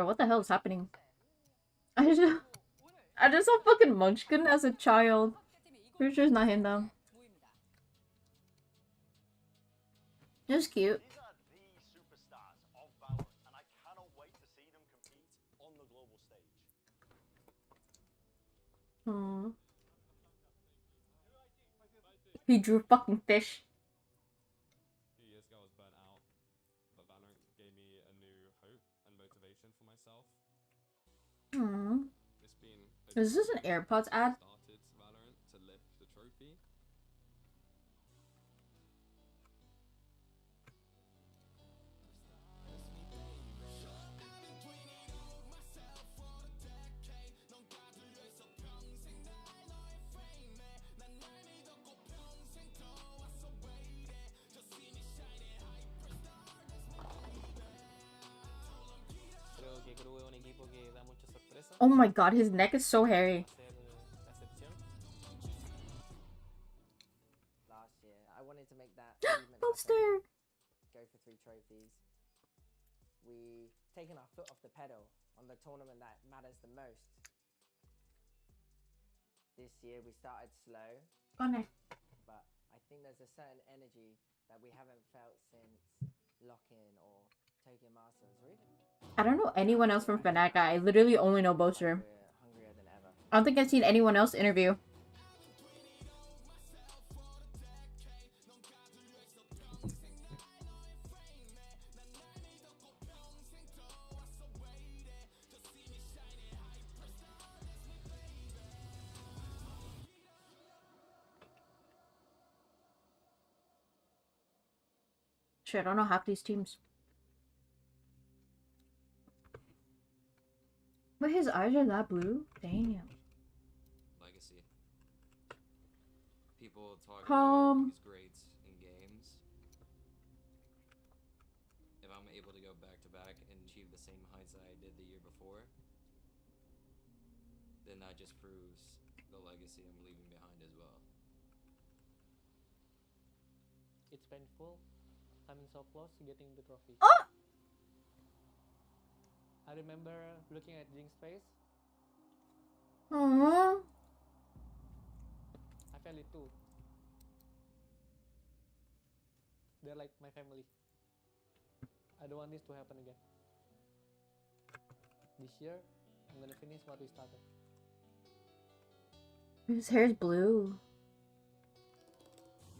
Bro, what the hell is happening? I just saw fucking Munchkin as a child. Pretty sure it's not him though. It was cute. Aww. He drew fucking fish. A few years ago I was burnt out, but Valorant gave me a new hope and motivation for myself. Aww. It's been Is this an AirPods ad? started Valorant to lift the trophy. Creo que Crew es un equipo que da mucha sorpresa. Oh my god, his neck is so hairy. Ser la excepción. Last year, I wanted to make that achievement Poster! happen. Go for 3 trophies. We taken our foot off the pedal on the tournament that matters the most. This year we started slow, Connor. but I think there's a certain energy that we haven't felt since Lock-In or Tokyo Masters, right? I don't know anyone else from Fnatic. I literally only know Boaster. We're hungrier than ever. I don't think I've seen anyone else interview. Shit, I don't know half these teams. But his eyes are that blue? Damn. Legacy. People talk about these grades in games. If I'm able to go back to back and achieve the same heights that I did the year before, then that just proves the legacy I'm leaving behind as well. It's painful. Coming so close to getting the trophy. Oh! I remember looking at GENG's face. Aww. I felt it too. They're like my family. I don't want this to happen again. This year, I'm gonna finish what we started. His hair is blue.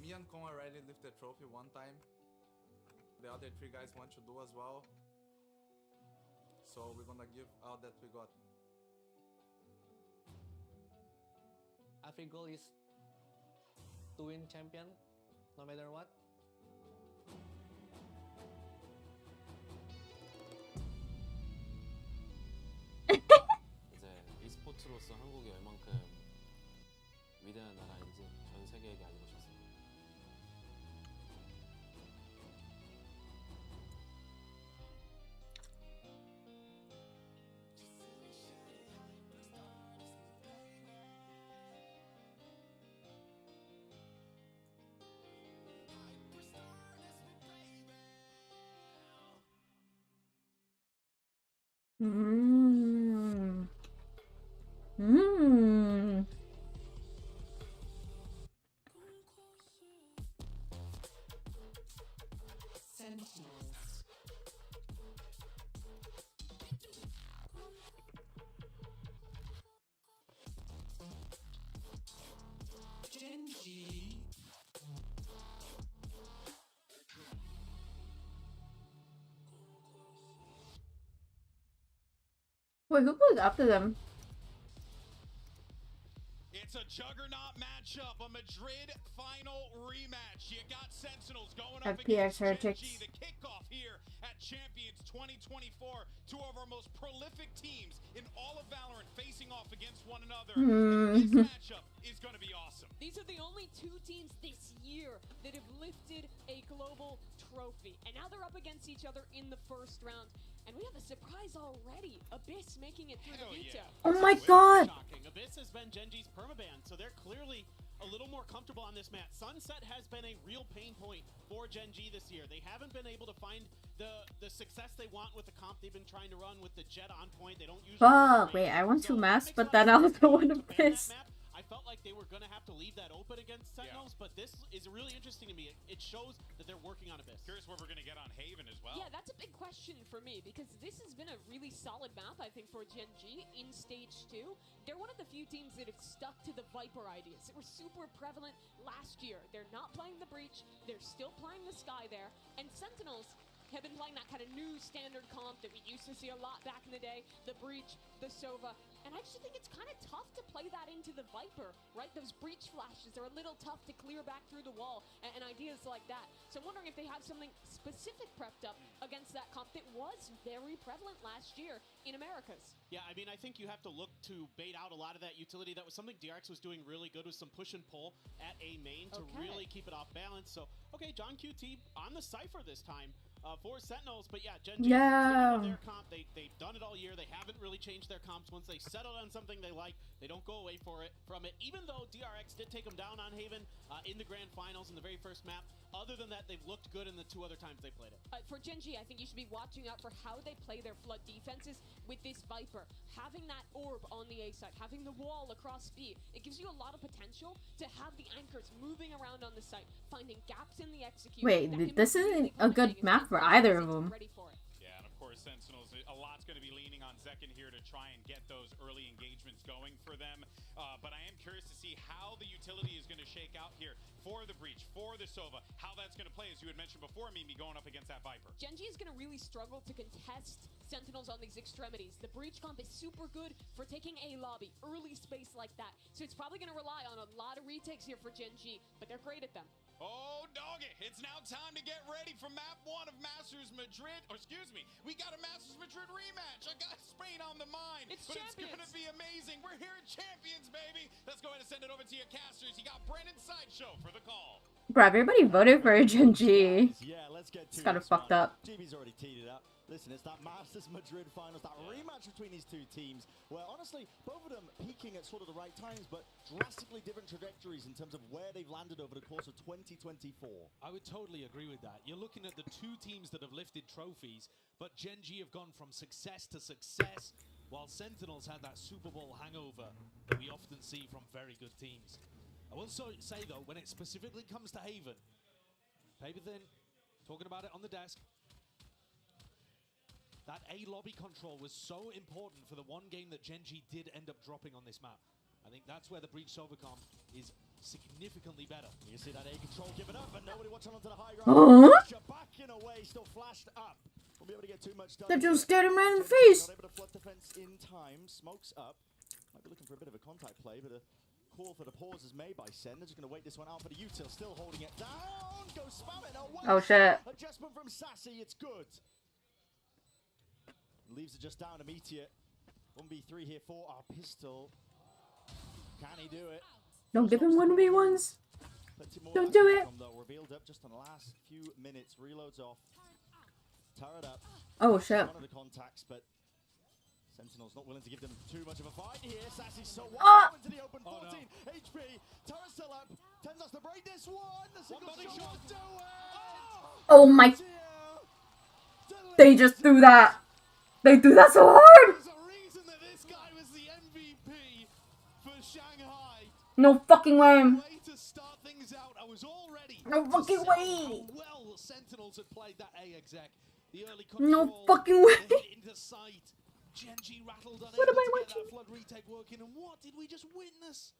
Me and Kong already lifted the trophy one time. The other 3 guys want to do as well. So we're gonna give all that we got. Our goal is to win champion, no matter what. 이제 e스포츠로서 한국이 얼만큼 위대한 나라인지 전 세계에게 알리고 싶습니다. Mmm. Mmm. Wait, who goes after them? It's a juggernaut matchup, a Madrid final rematch. You got Sentinels going up FPS against Heretics. GENG, the kickoff here at Champions 2024. 2 of our most prolific teams in all of Valorant facing off against one another. This matchup is going to be awesome. These are the only 2 teams this year that have lifted a global trophy. And now they're up against each other in the first round. And we have a surprise already. Abyss making it through the veto. Oh my god! Shocking. Abyss has been GENG's permaban, so they're clearly a little more comfortable on this map. Sunset has been a real pain point for Gen G this year. They haven't been able to find the success they want with the comp they've been trying to run with the Jet on point. They don't usually. Fuck, wait, I want 2 maps, but then I also want to piss. I felt like they were going to have to leave that open against Sentinels, but this is really interesting to me. It shows that they're working on Abyss. Curious where we're going to get on Haven as well. Yeah, that's a big question for me because this has been a really solid map, I think, for Gen G in Stage 2. They're one of the few teams that have stuck to the Viper ideas. It was super prevalent last year. They're not playing the Breach. They're still playing the Sky there. And Sentinels have been playing that kind of new standard comp that we used to see a lot back in the day, the Breach, the Sova, and I actually think it's kind of tough to play that into the Viper, right? Those Breach flashes are a little tough to clear back through the wall, and ideas like that. So I'm wondering if they have something specific prepped up against that comp that was very prevalent last year in Americas. Yeah, I mean, I think you have to look to bait out a lot of that utility. That was something DRX was doing really good with some push and pull at A main to really keep it off balance. So, okay, John QT on the Cypher this time. For Sentinels, but yeah, Gen G on their comp. They've done it all year. They haven't really changed their comps. Once they settle on something they like, they don't go away from it. Even though DRX did take them down on Haven in the grand finals in the very first map, other than that, they've looked good in the 2 other times they played it. For Gen G, I think you should be watching out for how they play their flood defenses with this Viper. Having that orb on the A side, having the wall across B, it gives you a lot of potential to have the anchors moving around on the site, finding gaps in the execution. Wait, this isn't a good map for either of them. Yeah, and of course, Sentinels, a lot's going to be leaning on Zekken here to try and get those early engagements going for them. But I am curious to see how the utility is going to shake out here for the Breach, for the Sova, how that's going to play, as you had mentioned before, Mimi, going up against that Viper. Gen G is going to really struggle to contest Sentinels on these extremities. The Breach comp is super good for taking a lobby, early space like that. So it's probably going to rely on a lot of retakes here for Gen G, but they're great at them. Oh, dog it. It's now time to get ready for map 1 of Masters Madrid. Or excuse me, we got a Masters Madrid rematch. I got Spain on the mind. It's but Champions. It's going to be amazing. We're here at Champions, baby. Let's go ahead and send it over to your casters. You got Brennan Sideshow for the call. Bro, everybody voted for Gen G. Yeah, let's get to It's kind of this fucked one. up. GB's already teed it up. Listen, it's that Masters Madrid finals, that rematch between these 2 teams, where honestly, both of them peaking at sort of the right times, but drastically different trajectories in terms of where they've landed over the course of 2024. I would totally agree with that. You're looking at the 2 teams that have lifted trophies, but Gen G have gone from success to success, while Sentinels had that Super Bowl hangover that we often see from very good teams. I will say though, when it specifically comes to Haven, paper thin, talking about it on the desk, that A lobby control was so important for the 1 game that Gen G did end up dropping on this map. I think that's where the Breach Sova comp is significantly better. You see that A control given up, and nobody watching onto the high ground. Backing away, still flashed up. Won't be able to get too much done. They just stared him right in the face. Not able to flood the fence in time. Smokes up. Might be looking for a bit of a contact play, but a call for the pause is made by SEN. They're just going to wait this one out for the util. Still holding it down. Go spam it away. Oh shit. Adjustment from Sassy. It's good. Leaves it just down immediate. 1v3 here for our pistol. Can he do it? Don't give him 1v1s. Don't do it. Though, revealed up just on the last few minutes. Reloads off. Turret up. Oh shit. One of the contacts, but Sentinel's not willing to give them too much of a fight here. Sassy so wide into the open. 14 HP. Turret still up. Tends us to break this one. The single shot. Do it. Oh my. They just threw that. They threw that so hard. There's a reason that this guy was the MVP for Shanghai. No fucking way. Way to start things out. I was all ready. No fucking way. How well Sentinels had played that A exec. The early control, No fucking way. the hit into sight. Gen G rattled on What am I to get watching? that flood retake working, and what did we just witness?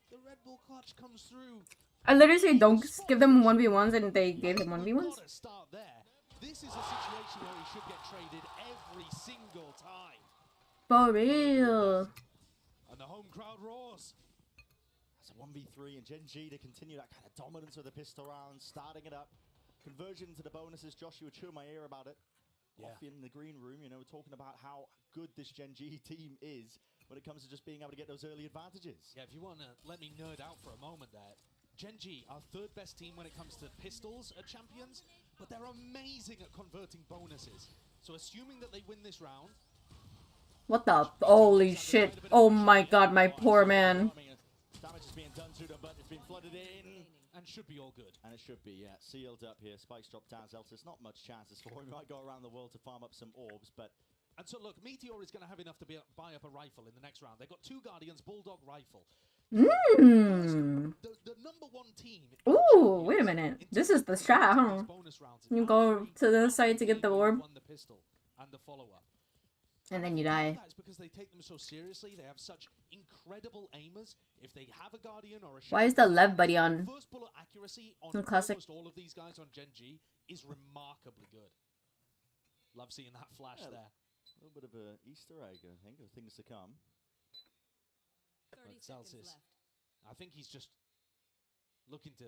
The Red Bull clutch comes through. I literally say don't give them 1v1s and they gave him 1v1s. Gotta start there. This is a situation where he should get traded every single time. For real. And the home crowd roars. That's a 1v3 and Gen G to continue that kind of dominance of the pistol round, starting it up. Conversion into the bonuses. Josh, you were chewing my ear about it. Yeah. Off in the green room, you know, talking about how good this Gen G team is when it comes to just being able to get those early advantages. Yeah, if you want to let me nerd out for a moment there, Gen G are 3rd best team when it comes to pistols at Champions, but they're amazing at converting bonuses. So assuming that they win this round... What the? Holy shit. Oh my god, my poor man. Damage is being done to them, but it's been and should be all good. And it should be, yeah. Sealed up here. Spikes drop down. Zeltis, not much chances for him. He might go around the world to farm up some orbs, but... And so, look, Meteor is going to have enough to buy up a rifle in the next round. They've got 2 Guardians, Bulldog rifle. Mmm. The number 1 team... Ooh, wait a minute. This is the strat, huh? You go to the side to get the orb. The pistol and the follow-up. And then you die. That's because they take them so seriously. They have such incredible aimers. If they have a Guardian or a Why is the lev buddy on? First bullet accuracy on classic? almost all of these guys on Gen G is remarkably good. Love seeing that flash there. A little bit of an Easter egg, I think, of things to come. 30 seconds left. I think he's just looking to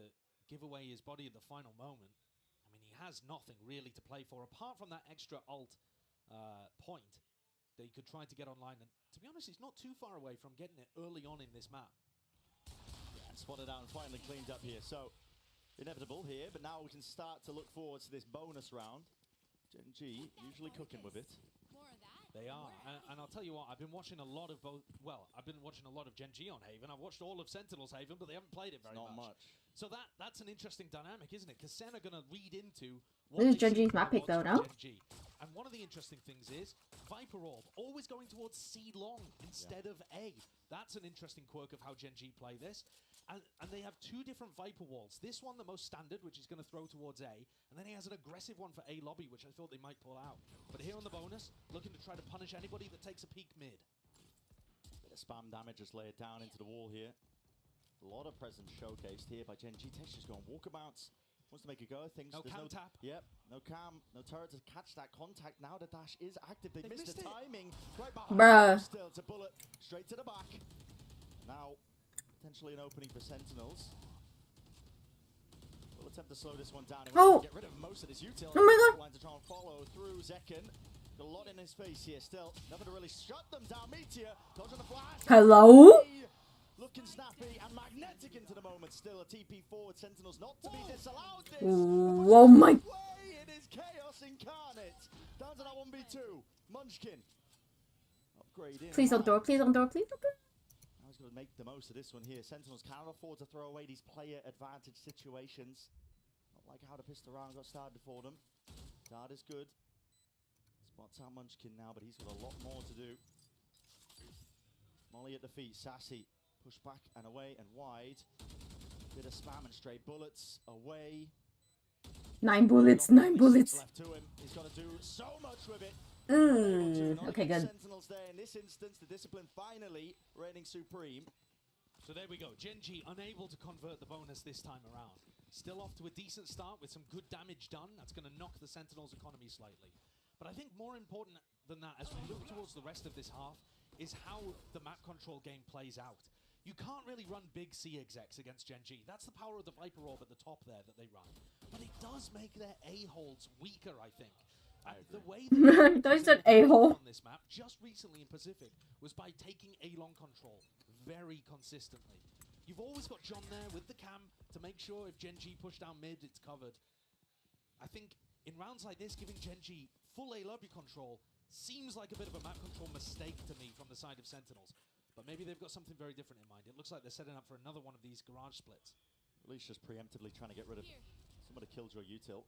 give away his body at the final moment. I mean, he has nothing really to play for apart from that extra ult point that he could try to get online. And to be honest, he's not too far away from getting it early on in this map. Yeah, spotted out and finally cleaned up here. So, inevitable here, but now we can start to look forward to this bonus round. Gen G usually cooking with it. They are, and I'll tell you what, I've been watching a lot of both, well, I've been watching a lot of Gen G on Haven. I've watched all of Sentinel's Haven, but they haven't played it very much. So that's an interesting dynamic, isn't it? Because SEN are going to read into what This is Gen G's map pick though, no? And one of the interesting things is Viper Orb always going towards C long instead of A. That's an interesting quirk of how Gen G play this. And they have 2 different Viper walls. This one, the most standard, which is going to throw towards A. And then he has an aggressive one for A lobby, which I thought they might pull out. But here on the bonus, looking to try to punish anybody that takes a peek mid. Bit of spam damage just laid down into the wall here. A lot of presence showcased here by Gen G. Tesh just going walkabouts. Wants to make a go. Things no cam tap. Yep, no cam, no turret to catch that contact. Now the dash is active. They missed the timing. Right behind. Bruh. Still, it's a bullet straight to the back. Now, potentially an opening for Sentinels. We'll attempt to slow this one down. Oh! Get rid of most of his utility. Oh my god! To try and follow through Zekken. Got a lot in his face here still. Nothing to really shut them down. Meteor dodging the flash. Hello? Looking snappy and magnetic into the moment. Still a TP forward. Sentinels not to be disallowed. This. Oh my. It is chaos incarnate. Down to that 1v2. Munchkin. Upgrade in. Please don't door, please don't door, please don't door. Now he's going to make the most of this one here. Sentinels cannot afford to throw away these player advantage situations. Not like how the pistol round got started for them. Dart is good. Spots out Munchkin now, but he's got a lot more to do. Molly at the feet. Sassy. Push back and away and wide. Bit of spam and straight bullets. Away. 9 bullets, 9 bullets. Left to him. He's got to do so much with it. Okay, good. Sentinels there in this instance. The discipline finally reigning supreme. So there we go. Gen G unable to convert the bonus this time around. Still off to a decent start with some good damage done. That's going to knock the Sentinels' economy slightly. But I think more important than that, as we look towards the rest of this half, is how the map control game plays out. You can't really run big C execs against Gen G. That's the power of the Viper Orb at the top there that they run. But it does make their A-holes weaker, I think. The way Don't said a-hole on this map just recently in Pacific was by taking A-long control very consistently. You've always got John there with the cam to make sure if Gen G push down mid, it's covered. I think in rounds like this, giving Gen G full A lobby control seems like a bit of a map control mistake to me from the side of Sentinels. But maybe they've got something very different in mind. It looks like they're setting up for another one of these garage splits. At least just preemptively trying to get rid of some of the killjoy util.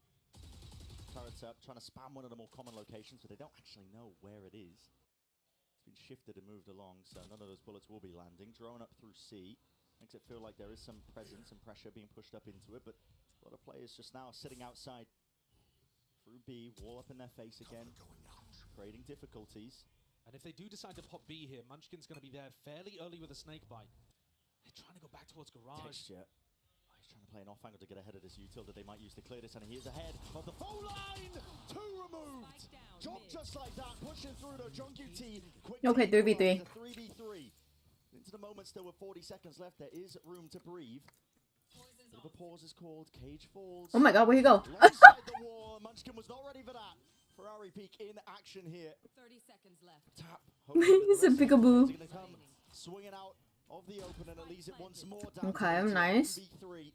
Turrets up, trying to spam one of the more common locations, but they don't actually know where it is. It's been shifted and moved along, so none of those bullets will be landing. Drone up through C. Makes it feel like there is some presence and pressure being pushed up into it, but a lot of players just now sitting outside through B, wall up in their face again, creating difficulties. And if they do decide to pop B here, Munchkin's going to be there fairly early with a snake bite. They're trying to go back towards garage. He's trying to play an off angle to get ahead of this util that they might use to clear this, and he is ahead of the full line! 2 removed! Job just like that, pushing through the Junk UT. Okay, 3v3. 3v3. Into the moment still with 40 seconds left, there is room to breathe. Bit of a pause is called, Cage falls. Oh my god, where you go? Alongside the wall, Munchkin was not ready for that. Ferrari peak in action here. 30 seconds left. Tap. He's a peekaboo. He's gonna come swinging out of the open and it leaves it once more down. Okay, to nice. 1v3.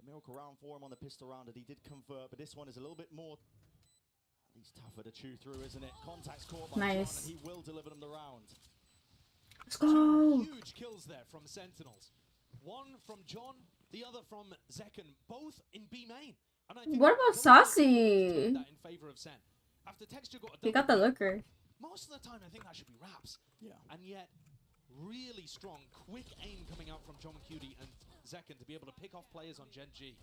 A miracle round for him on the pistol round that he did convert, but this one is a little bit more, at least tougher to chew through, isn't it? Contacts caught by Nice. John and he will deliver them the round. Let's go. Huge kills there from Sentinels. One from John the other from Zekken, both in B main. And I think What about those Sassy? that in favor of Sen. After Texture got a He got the double kill, looker. most of the time I think that should be Raps. Yeah. And yet, really strong, quick aim coming out from John Cutie and Zekken to be able to pick off players on Gen G.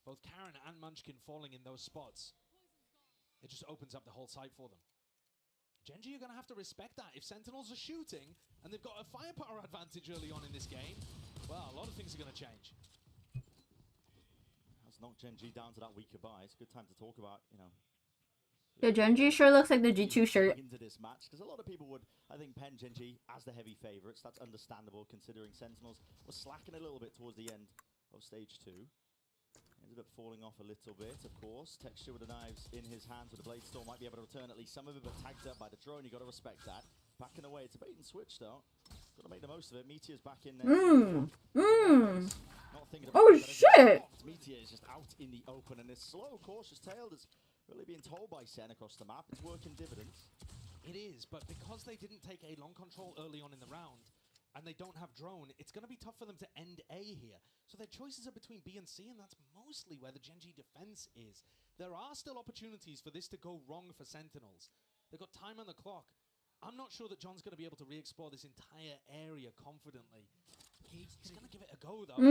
Both Karen and Munchkin falling in those spots. It just opens up the whole site for them. Gen G are going to have to respect that. If Sentinels are shooting and they've got a firepower advantage early on in this game, well, a lot of things are going to change. That's knocked Gen G down to that weaker buy. It's a good time to talk about, you know. The Gen G sure looks like the G2 shirt. Into this match, because a lot of people would, I think, pen Gen G as the heavy favorites. That's understandable considering Sentinels were slacking a little bit towards the end of stage 2. Ended up falling off a little bit, of course. Texture with the knives in his hands with the Blade Storm might be able to return at least some of it, but tagged up by the drone. You got to respect that. Backing away, it's a bait and switch though. Got to make the most of it. Meteor's back in there. Not thinking about Oh it, shit! Meteor is just out in the open, and this slow, cautious tail that's really being told by Sen across the map. It's working dividends. It is, but because they didn't take A long control early on in the round, and they don't have drone, it's going to be tough for them to end A here. So their choices are between B and C, and that's mostly where the Gen G defense is. There are still opportunities for this to go wrong for Sentinels. They've got time on the clock. I'm not sure that John's going to be able to re-explore this entire area confidently. He's going to give it a go, though.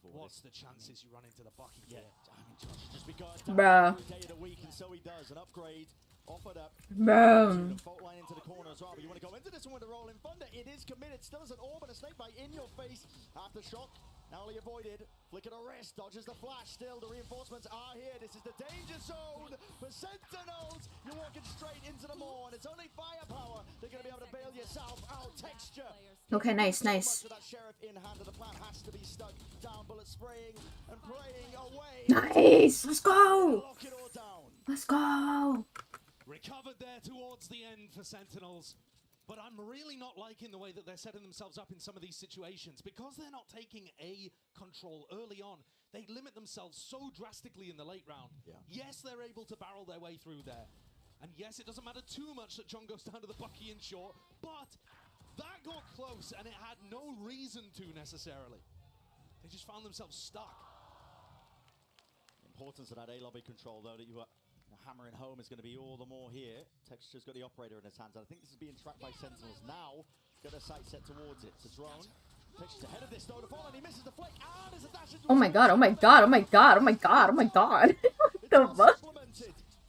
What's the chances you run into the bucket here? I mean, Josh has just begun Bruh. every day of the week, and so he does. An upgrade offered up. Bro. Fault line into the corner as well, but you want to go into this one with a rolling thunder. It is committed. Still as an orb and a snake bite in your face. Aftershock, narrowly avoided. Flick of the wrist, dodges the flash. Still, the reinforcements are here. This is the danger zone for Sentinels. You're walking straight into the maw, and it's only firepower. They're going to be able to bail yourself out. Texture. Okay, nice, nice. That sheriff in hand of the plan has to be stuck down, bullet spraying and praying away. Nice! Let's go! Lock it all down. Let's go! Recovered there towards the end for Sentinels. But I'm really not liking the way that they're setting themselves up in some of these situations. Because they're not taking A control early on, they limit themselves so drastically in the late round. Yeah. Yes, they're able to barrel their way through there. And yes, it doesn't matter too much that John goes down to the bucky in short, but that got close and it had no reason to necessarily. They just found themselves stuck. Importance of that A lobby control though that you were hammering home is going to be all the more here. Texture's got the operator in his hands, and I think this is being tracked by Sentinels now. Got a sight set towards it. It's a drone. Texture's ahead of this though to fall, and he misses the flick. Ah, there's a dash into Oh my god, oh my god, oh my god, oh my god, oh my god. What the fuck?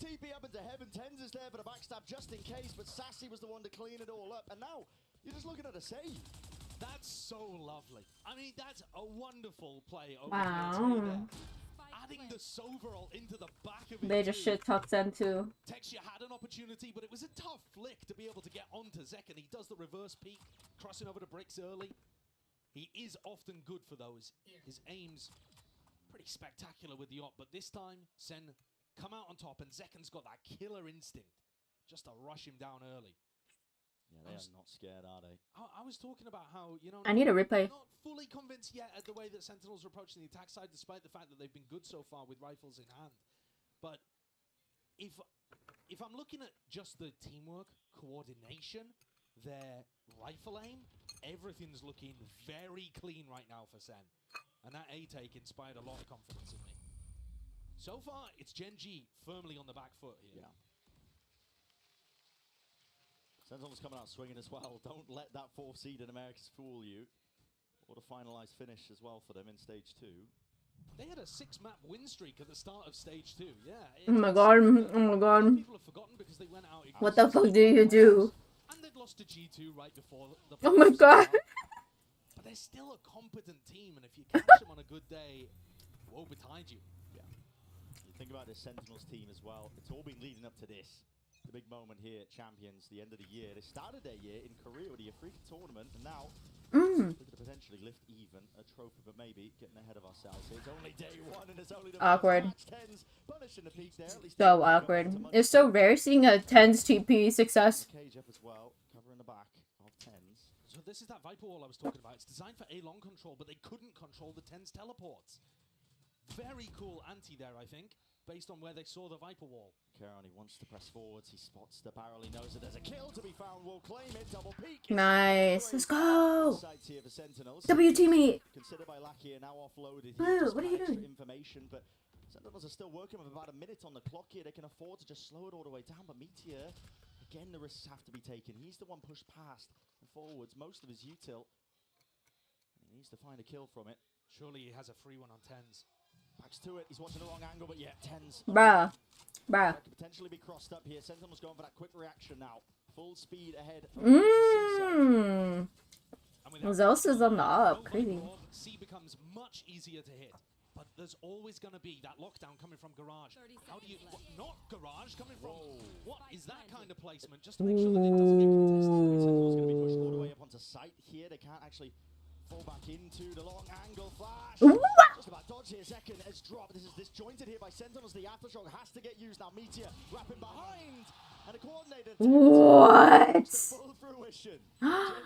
TP up into heaven. Tens is there for the backstab just in case, but Sassy was the one to clean it all up, and now you're just looking at a save. That's so lovely. I mean, that's a wonderful play over Wow. there. Adding the Soverall into the back of it. They just shit talked Zen too. Texture had an opportunity, but it was a tough flick to be able to get onto Zekken. He does the reverse peek, crossing over the bricks early. He is often good for those. His aim's pretty spectacular with the op, but this time, Sen come out on top, and Zekken's got that killer instinct just to rush him down early. Yeah, they are not scared, are they? I was talking about how, you know, I need a replay. not fully convinced yet at the way that Sentinels are approaching the attack side, despite the fact that they've been good so far with rifles in hand. But if I'm looking at just the teamwork, coordination, their rifle aim, everything's looking very clean right now for Sen. And that A-take inspired a lot of confidence in me. So far, it's Gen G firmly on the back foot here. Yeah. Sentinels coming out swinging as well. Don't let that 4th seed in Americas fool you. What a finalized finish as well for them in stage 2. They had a 6-map win streak at the start of stage 2. Yeah. Oh my god, oh my god. People have forgotten because they went out. What the fuck do you do? And they'd lost to G2 right before the Oh my god. But they're still a competent team, and if you catch them on a good day, woe betide you. Yeah. You think about this Sentinels team as well. It's all been leading up to this. The big moment here at Champions, the end of the year. They started their year in Korea with the Africa tournament, and now looking to potentially lift even a trophy, but maybe getting ahead of ourselves. It's only day 1, and it's only the Awkward. Tens punishing the peak there. At least So awkward. It's so rare seeing a 10's TP success. Cage up as well, covering the back of Tens. So this is that Viper wall I was talking about. It's designed for A-long control, but they couldn't control the 10's teleports. Very cool anti there, I think. based on where they saw the Viper wall. Caron, he wants to press forwards. He spots the barrel. He knows that there's a kill to be found. Will claim it. Double peak. Nice. Let's go. Sights here for Sentinels. W teammate. Considered by Lackey and now offloaded. Blue, what are you doing? Information, but Sentinels are still working with about a minute on the clock here. They can afford to just slow it all the way down. But Meteor, again, the risks have to be taken. He's the one pushed past and forwards most of his util. He needs to find a kill from it. Surely he has a free one on tens. Backs to it. He's watching the wrong angle, but yeah, tens. Bruh. Bruh. That could potentially be crossed up here. Sentinel's going for that quick reaction now. Full speed ahead. Mmm. Zeus is on the up. Crazy. C becomes much easier to hit. But there's always going to be that lockdown coming from Garage. How do you... not Garage, coming from... What is that kind of placement? Just to make sure that it doesn't get contested. Sentinel's going to be pushed all the way up onto site here. They can't actually fall back into the long angle flash. Just about dodge here. Second has dropped. This is disjointed here by Sentinels. The aftershock has to get used now. Meteor wrapping behind. And a coordinator. What? Full fruition.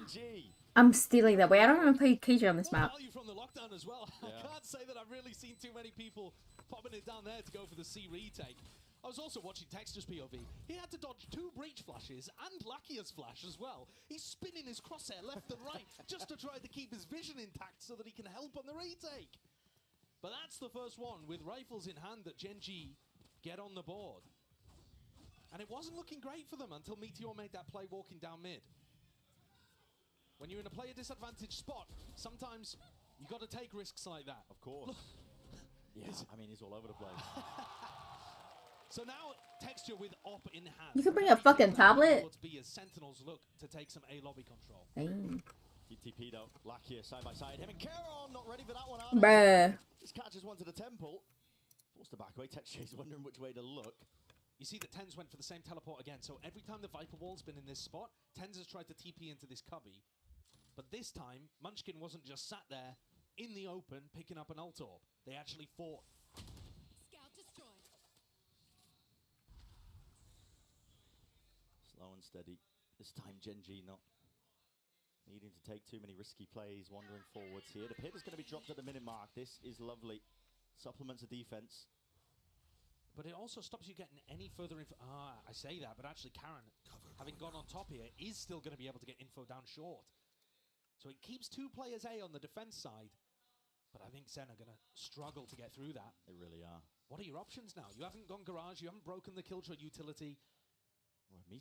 GENG. I'm stealing that. Wait, I don't even play KJ on this map. Value from the lockdown as well. I can't say that I've really seen too many people popping it down there to go for the C retake. I was also watching Texture's POV. He had to dodge 2 breach flashes and Lakia's flash as well. He's spinning his crosshair left and right just to try to keep his vision intact so that he can help on the retake. But that's the first one with rifles in hand that GENG get on the board. And it wasn't looking great for them until Meteor made that play walking down mid. When you're in a player disadvantaged spot, sometimes you got to take risks like that. Of course. Yeah, I mean, he's all over the place. So now Texture with op in hand. You can bring a fucking tablet. B as Sentinels look to take some A lobby control. Dang. TP though, Lakia side by side. Him and Caron not ready for that one. Bruh. This catches one to the temple. Forced the back away. Texture's wondering which way to look. You see that Tens went for the same teleport again. So every time the Viper wall's been in this spot, Tens has tried to TP into this cubby. But this time, Munchkin wasn't just sat there in the open picking up an ult orb. They actually fought. Scout destroyed. Slow and steady. This time GENG not needing to take too many risky plays, wandering forwards here. The pit is going to be dropped at the minute mark. This is lovely. Supplements the defense. But it also stops you getting any further info. I say that, but actually Karen, having gone on top here, is still going to be able to get info down short. So it keeps 2 players A on the defense side, but I think SEN are going to struggle to get through that. They really are. What are your options now? You haven't gone Garage, you haven't broken the Killjoy utility.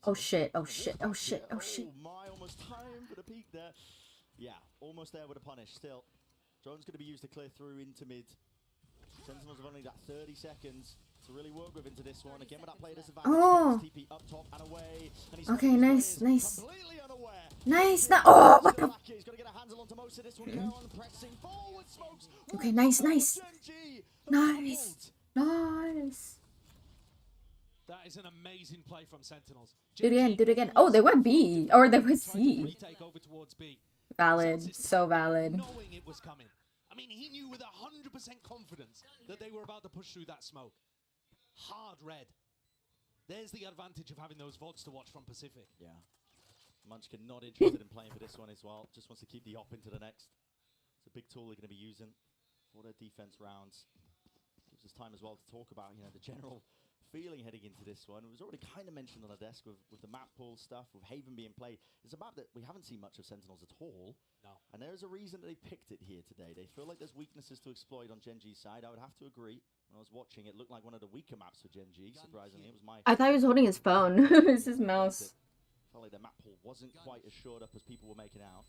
Oh shit, oh shit, oh shit, oh shit. Oh my, almost time for the peak there. Yeah, almost there with a punish still. Drone's going to be used to clear through into mid. Sentinels have only got 30 seconds to really work with into this one. Again with that player disadvantage. Oh. TP up top and away. And Okay, nice, nice. Completely unaware. Nice, oh, what the? He's got to get a handle onto most of this one. Caron pressing forward, smokes. Okay, nice, nice. GENG. Nice. Nice. That is an amazing play from Sentinels. Do it again, do it again. Oh, they went B. Or they went C. Retake over towards B. Valid. So valid. Knowing it was coming. I mean, he knew with 100% confidence that they were about to push through that smoke. Hard red. There's the advantage of having those VODs to watch from Pacific. Yeah. Munchkin not interested in playing for this one as well. Just wants to keep the op into the next. It's a big tool they're going to be using for their defense rounds. Gives us time as well to talk about, you know, the general feeling heading into this one. It was already kind of mentioned on the desk with the map pool stuff, with Haven being played. It's a map that we haven't seen much of Sentinels at all. No. And there's a reason that they picked it here today. They feel like there's weaknesses to exploit on GENG's side. I would have to agree. When I was watching, it looked like one of the weaker maps for GENG. Surprisingly, it was my... I thought he was holding his phone. It's his mouse. Felt like the map pool wasn't quite as shored up as people were making out.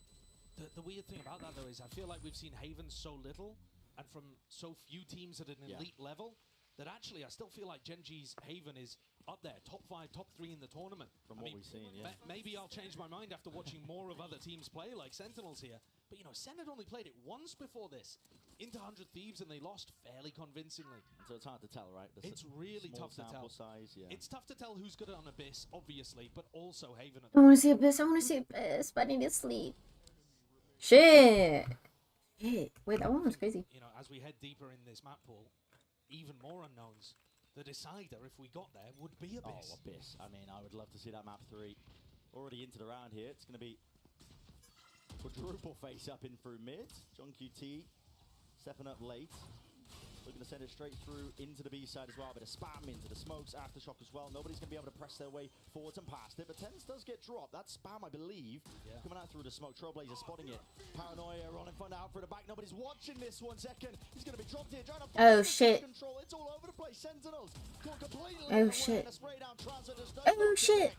The weird thing about that, though, is I feel like we've seen Haven so little and from so few teams at an elite level that actually I still feel like GENG's Haven is up there, top 5, top 3 in the tournament. From what we've seen, yeah. Maybe I'll change my mind after watching more of other teams play, like Sentinels here. But, you know, SEN had only played it once before this, into 100 Thieves, and they lost fairly convincing. And so it's hard to tell, right? It's really tough to tell. Size, yeah. It's tough to tell who's good on Abyss, obviously, but also Haven. I want to see Abyss, I want to see Abyss, but I need to sleep. Shit. Hey, wait, that one was crazy. You know, as we head deeper in this map pool, even more unknowns. The decider, if we got there, would be Abyss. Oh, Abyss. I mean, I would love to see that map 3. Already into the round here. It's going to be quadruple face up in through mid. John QT stepping up late. Looking to send it straight through into the B side as well. A bit of spam into the smokes, aftershock as well. Nobody's going to be able to press their way forwards and past it. But Tens does get dropped. That spam, I believe, coming out through the smoke. Trailblazer spotting it. Paranoia running front out for the back. Nobody's watching this 1 second. He's going to be dropped here. Trying to Oh shit. control. It's all over the place. Sentinels completely Oh shit. Oh shit.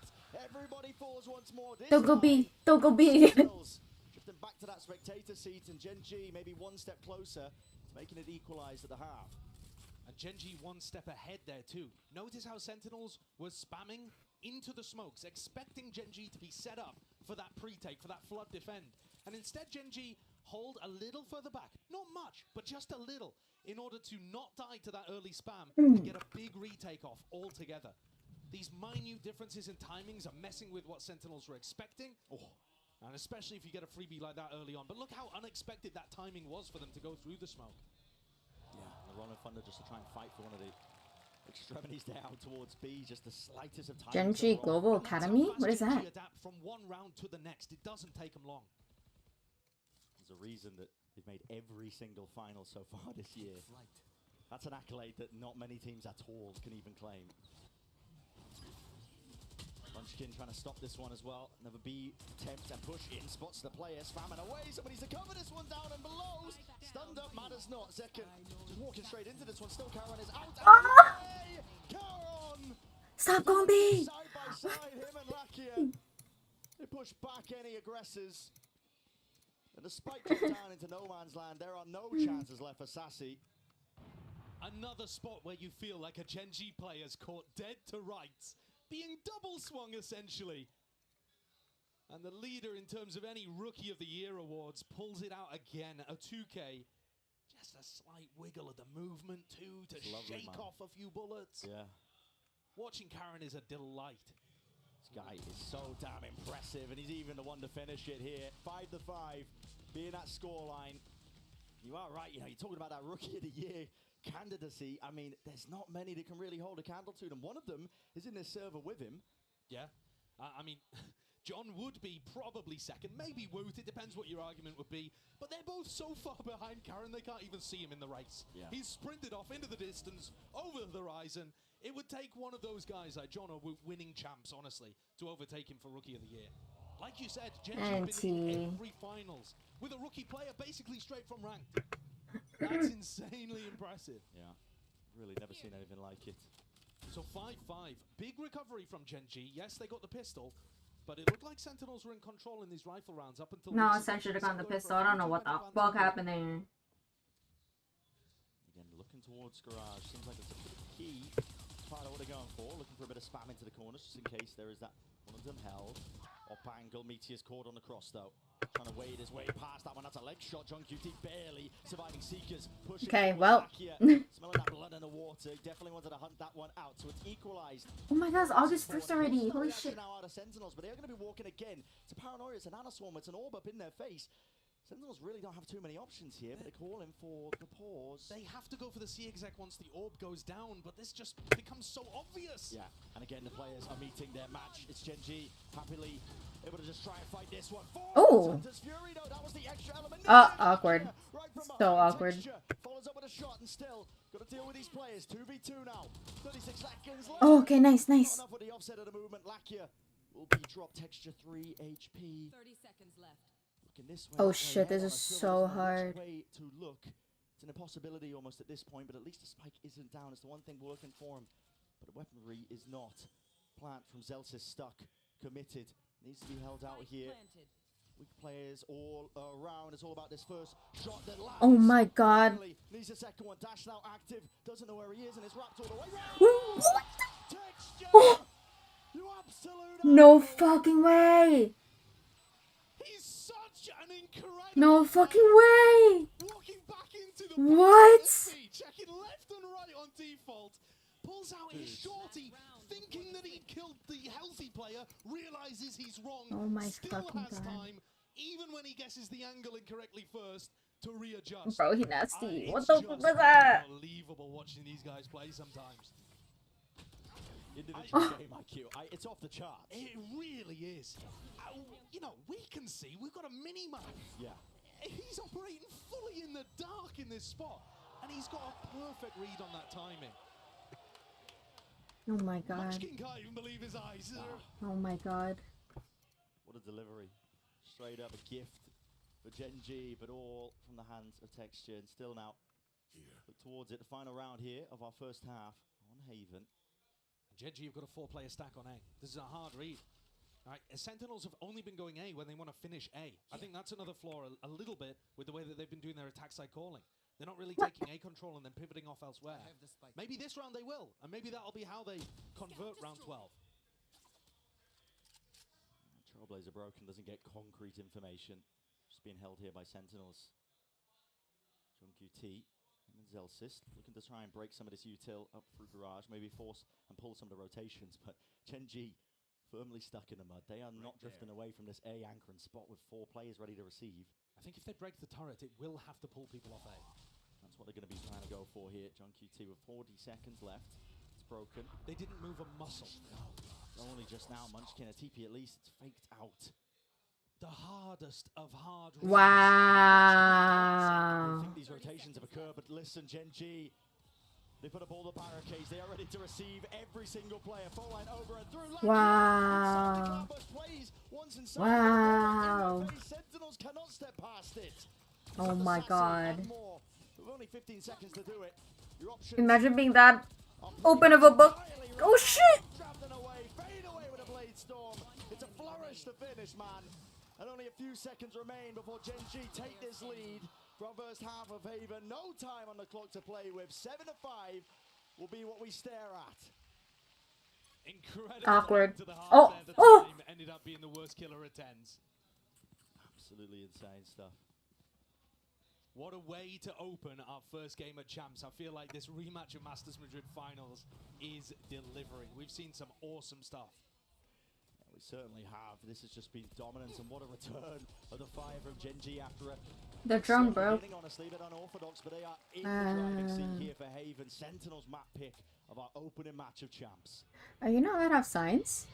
Everybody falls once more. Don't go B. Don't go B. Drifting back to that spectator seat, and GENG maybe 1 step closer to making it equalized at the half. And GENG 1 step ahead there too. Notice how Sentinels was spamming into the smokes, expecting GENG to be set up for that pre-take, for that flood defend. And instead GENG hold a little further back. Not much, but just a little, in order to not die to that early spam and get a big retake off altogether. These minute differences in timings are messing with what Sentinels were expecting. And especially if you get a freebie like that early on. But look how unexpected that timing was for them to go through the smoke. Yeah, the Rolling Thunder just to try and fight for one of the extremities there out towards B. Just the slightest of time. GENG Global Academy? What is that? Adapt from one round to the next. It doesn't take them long. There's a reason that they've made every single final so far this year. That's an accolade that not many teams at all can even claim. Munchkin trying to stop this one as well. Another B attempt and push in. Spots the player. Spamming away. Somebody's to cover this one down and below. Stunned up. Matters not. Zekken just walking straight into this one. Still Karon is out. Karon! Stop going B. Side by side. Him and Lakia. They push back any aggressors. And despite drop down into no man's land, there are no chances left for Sassy. Another spot where you feel like a GENG player's caught dead to rights, being double swung essentially. And the leader in terms of any Rookie of the Year awards pulls it out again, a 2K. Just a slight wiggle of the movement too to shake off a few bullets. Yeah. Watching Karon is a delight. This guy is so damn impressive, and he's even the one to finish it here. 5-5, being that scoreline. You are right, you know, you're talking about that Rookie of the Year candidacy. I mean, there's not many that can really hold a candle to them. One of them is in this server with him. Yeah, I mean, John would be probably second, maybe Woot, it depends what your argument would be. But they're both so far behind Karon, they can't even see him in the race. Yeah. He's sprinted off into the distance, over the horizon. It would take one of those guys like John or Woot, winning champs, honestly, to overtake him for Rookie of the Year. Like you said, GENG has been in every finals with a rookie player basically straight from ranked. That's insanely impressive. Yeah, really never seen anything like it. So 5-5, big recovery from GENG. Yes, they got the pistol, but it looked like Sentinels were in control in these rifle rounds up until... No, Sen should have gotten the pistol. I don't know what the fuck happened there. Again, looking towards Garage. Seems like it's a pretty key part of what they're going for. Looking for a bit of spam into the corners, just in case there is that one of them held. Up angle, Meteor's caught on the cross though. Trying to wade his way past that one. That's a leg shot. John QT barely surviving Seekers. Pushing okay, well. Smelling that blood in the water. Definitely wanted to hunt that one out. So it's equalized. Oh my god, it's August 1st already. Holy shit. Now out of Sentinels, but they're going to be walking again. It's a Paranoia. It's an Anaswarm. It's an orb up in their face. Sentinels really don't have too many options here, but they're calling for the pause. They have to go for the C-exec once the orb goes down, but this just becomes so obvious. Yeah, and again, the players are meeting their match. It's GENG happily able to just try and fight this one. Oh! Fury, though, that was the extra element. Awkward. Right so awkward. Follows up with a shot and still got to deal with these players. 2v2 now. 36 seconds left. Oh, okay, nice, nice. Not enough with the offset of the movement. Lakia will be dropped. Texture 3 HP. 30 seconds left. This way, oh shit, this is so hard. Way to look. It's an impossibility almost at this point, but at least the spike isn't down. It's the one thing working for him. But the weaponry is not. Plant from Zelsis stuck, committed. Needs to be held out here. Weak players all around. It's all about this first shot that lands. Oh my god. Needs a second one. Dash now active. Doesn't know where he is, and it's wrapped all the way around. What? Texture! You absolute no fucking way. He's such an incredible... No fucking way. Walking back into the... What? Checking left and right on default. Pulls out his shorty, thinking that he'd killed the healthy player, realizes he's wrong. Oh my still fucking has god. time, even when he guesses the angle incorrectly first, to readjust. Bro, he nasty. What It's the fuck was that? unbelievable watching these guys play sometimes. Individual game IQ. It's off the charts. It really is. You know, we can see we've got a mini-map. Yeah. He's operating fully in the dark in this spot. and he's got a perfect read on that timing. Oh my god. Munchkin can't even believe his eyes. Oh my god. What a delivery. Straight up a gift for GENG, but all from the hands of Texture. And still now, look towards it. The final round here of our first half on Haven. GENG, you've got a 4-player stack on A. This is a hard read. Right, Sentinels have only been going A when they want to finish A. I think that's another flaw a little bit with the way that they've been doing their attack side calling. They're not really taking A control and then pivoting off elsewhere. Maybe this round they will, and maybe that'll be how they convert round 12. Trailblazer broken, doesn't get concrete information. Just being held here by Sentinels. John QT and Zelsys looking to try and break some of this util up through garage, maybe force and pull some of the rotations, but GENG firmly stuck in the mud. They are not drifting away from this A anchoring spot with 4 players ready to receive. I think if they break the turret, it will have to pull people off A. That's what they're going to be trying to go for here. John QT with 40 seconds left. It's broken. They didn't move a muscle. Only just now, Munchkin, a TP at least. It's faked out. The hardest of hard. Wow. I think these rotations have occurred, but listen, GENG, they put up all the barricades. They are ready to receive every single player. Full line over and through. Wow. Wow. Sentinels cannot step past it. Oh my god. With only 15 seconds to do it. Imagine being that open of a book. Oh shit! Fade away with a blade storm. It's a flourish to finish, man. And only a few seconds remain before GENG take this lead from first half of Haven. No time on the clock to play with. 7-5 will be what we stare at. Incredible. Awkward. To the half Oh, there, the oh! time ended up being the worst killer at tens. Absolutely insane stuff. What a way to open our first game at Champs. I feel like this rematch of Masters Madrid Finals is delivering. We've seen some awesome stuff. Yeah, we certainly have. This has just been dominance, and what a return of the fire from GENG after a... The drone broke. Honestly, a bit unorthodox, but they are in the driving seat here for Haven. Sentinels map pick of our opening match of Champs. Are you not allowed to have signs?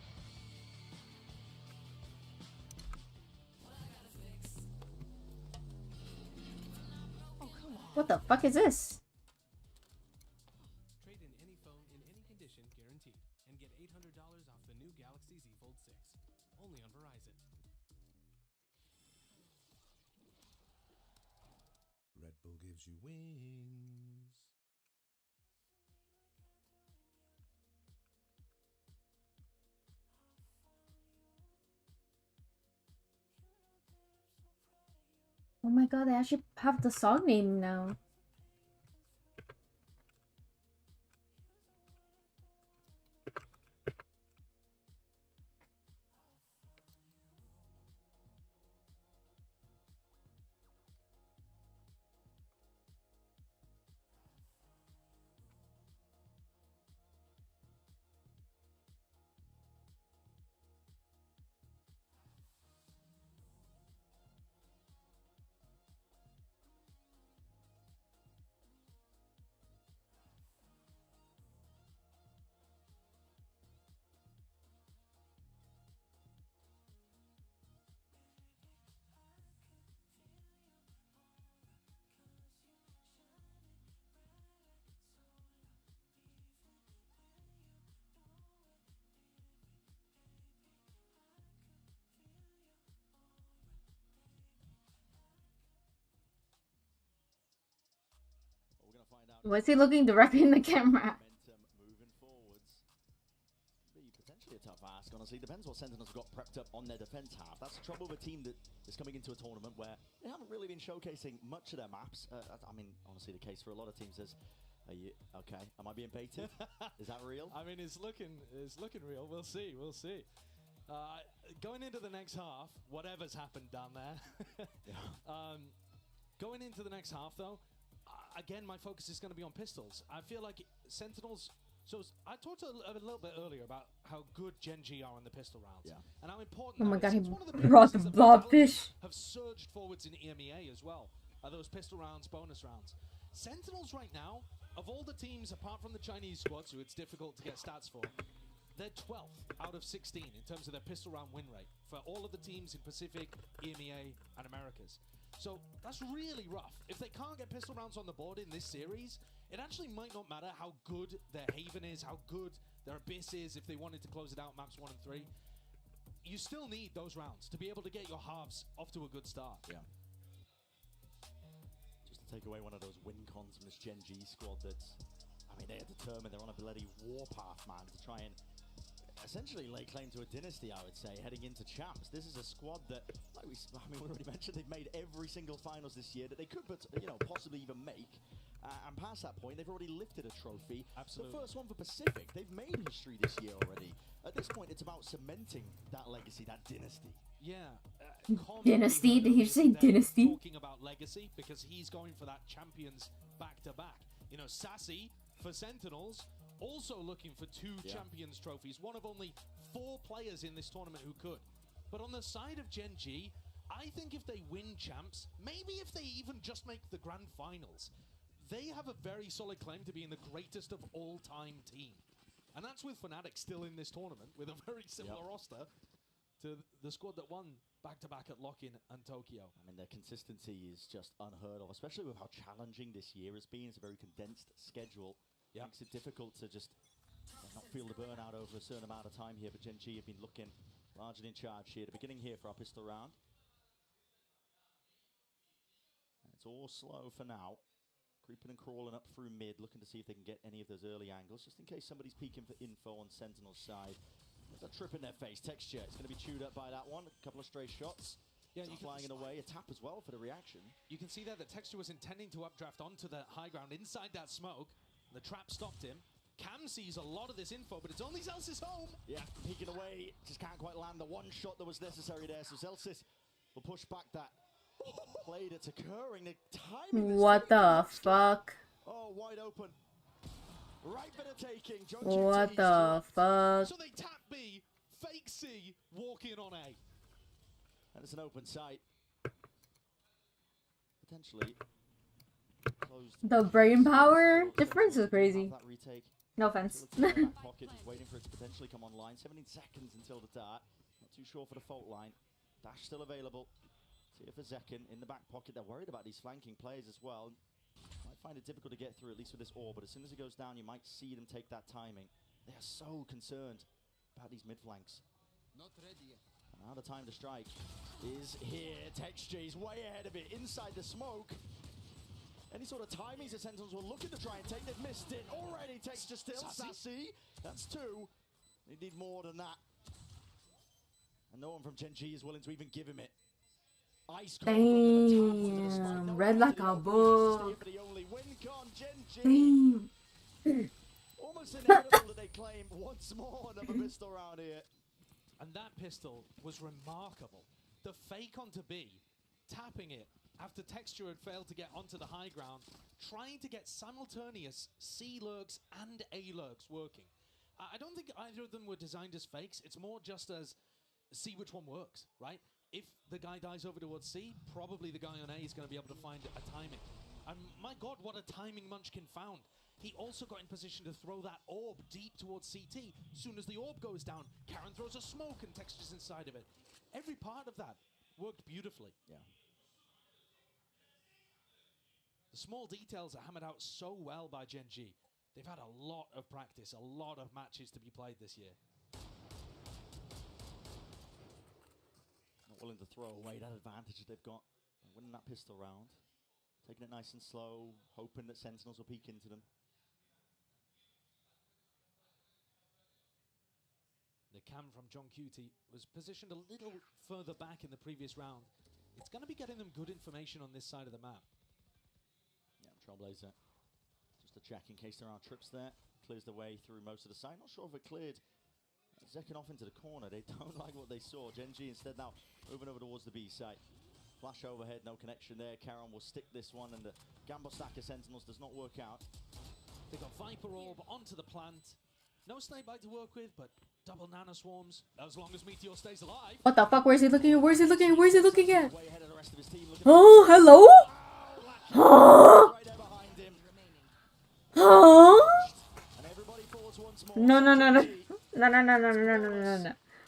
What the fuck is this? Trade in any phone in any condition guaranteed and get $800 off the new Galaxy Z Fold 6. Only on Verizon. Red Bull gives you wings. Oh my god, they actually have the song name now. Was he looking directly in the camera? Moving forwards. Be potentially a tough ask, honestly. Depends what Sentinels have got prepped up on their defense half. That's the trouble with a team that is coming into a tournament where they haven't really been showcasing much of their maps. I mean, honestly, the case for a lot of teams is, are you okay? Am I being baited? Is that real? I mean, it's looking real. We'll see. We'll see. Going into the next half, whatever's happened down there. Going into the next half, though, again, my focus is going to be on pistols. I feel like Sentinels... So I talked a little bit earlier about how good GENG are in the pistol rounds. Yeah. And how important Oh my god, he brought the blobfish. Have surged forwards in EMEA as well. Those pistol rounds, bonus rounds. Sentinels right now, of all the teams apart from the Chinese squads, who it's difficult to get stats for, they're 12th out of 16 in terms of their pistol round win rate for all of the teams in Pacific, EMEA, and Americas. So that's really rough. If they can't get pistol rounds on the board in this series, it actually might not matter how good their Haven is, how good their Abyss is, if they wanted to close it out maps 1 and 3. You still need those rounds to be able to get your halves off to a good start. Yeah. Just to take away one of those win cons from this Gen G squad that's, I mean, they are determined. They're on a bloody warpath, man, to try and essentially lay claim to a dynasty, I would say, heading into champs. This is a squad that, like we already mentioned, they've made every single finals this year that they could, but possibly even make. And past that point, they've already lifted a trophy. Absolutely. The first one for Pacific. They've made history this year already. At this point, it's about cementing that legacy, that dynasty. Yeah. Dynasty? Did you say dynasty? Talking about legacy because he's going for that champions back-to-back. You know, Sassy for Sentinels, also looking for 2 champions trophies. One of only 4 players in this tournament who could. But on the side of Gen G, I think if they win champs, maybe if they even just make the grand finals, they have a very solid claim to being the greatest of all-time team. And that's with Fnatic still in this tournament, with a very similar roster to the squad that won back-to-back at Lock-In and Tokyo. I mean, their consistency is just unheard of, especially with how challenging this year has been. It's a very condensed schedule. Makes it difficult to just not feel the burnout over a certain amount of time here, but Gen G have been looking largely in charge here. The beginning here for our pistol round. And it's all slow for now. Creeping and crawling up through mid, looking to see if they can get any of those early angles, just in case somebody's peeking for info on Sentinel's side. There's a trip in their face. Texture, it's going to be chewed up by that one. A couple of stray shots. Yeah, you flying in away. A tap as well for the reaction. You can see there that Texture was intending to updraft onto the high ground inside that smoke. The trap stopped him. Cam sees a lot of this info, but it's only Zelsis home. Yeah, peeking away. Just can't quite land the one shot that was necessary there. So Zelsis will push back that play that's occurring. The timing. What the fuck? Oh, wide open. Right bit of taking. What the fuck? So they tap B, fake C, walk in on A. And it's an open site. Potentially. The brain power difference is crazy. That retake. No offense. Pocket, just waiting for it to potentially come online. 17 seconds until the dart. Not too sure for the fault line. Dash still available. See if for Zekin in the back pocket. They're worried about these flanking players as well. Might find it difficult to get through, at least with this orb, but as soon as it goes down, you might see them take that timing. They are so concerned about these mid flanks. Not ready yet. And now the time to strike is here. Texture is way ahead of it, inside the smoke. Any sort of timings the Sentinels were looking to try and take, they've missed it already. Texture still, Sassy. That's 2. They need more than that. And no one from Gen G is willing to even give him it. Damn, red like a bull. Damn. Almost inevitable that they claim once more another pistol round here. And that pistol was remarkable. The fake onto B, tapping it after Texture had failed to get onto the high ground, trying to get simultaneous C lurks and A lurks working. I don't think either of them were designed as fakes. It's more just as see which one works, right? If the guy dies over towards C, probably the guy on A is going to be able to find a timing. And my god, what a timing Munchkin found. He also got in position to throw that orb deep towards CT. As soon as the orb goes down, Karen throws a smoke and Texture's inside of it. Every part of that worked beautifully. Yeah. The small details are hammered out so well by Gen G. They've had a lot of practice, a lot of matches to be played this year. Not willing to throw away that advantage they've got. Winning that pistol round. Taking it nice and slow, hoping that Sentinels will peek into them. The cam from John Cutie was positioned a little further back in the previous round. It's going to be getting them good information on this side of the map. Yeah, Trailblazer. Just a check in case there are trips there. Clears the way through most of the side. Not sure if it cleared Zekin off into the corner. They don't like what they saw. Gen G instead now moving over towards the B site. Flash overhead, no connection there. Karen will stick this one, and the Gamble stack of Sentinels does not work out. They got Viper Orb onto the plant. No Snakebite to work with, but double Nano Swarms as long as Meteor stays alive. What the fuck? Where's he looking at? Where's he looking? Where's he looking at? Way ahead of the rest of his team. Oh, hello? Huh? Right there behind him. Huh? And everybody falls once more. No. No.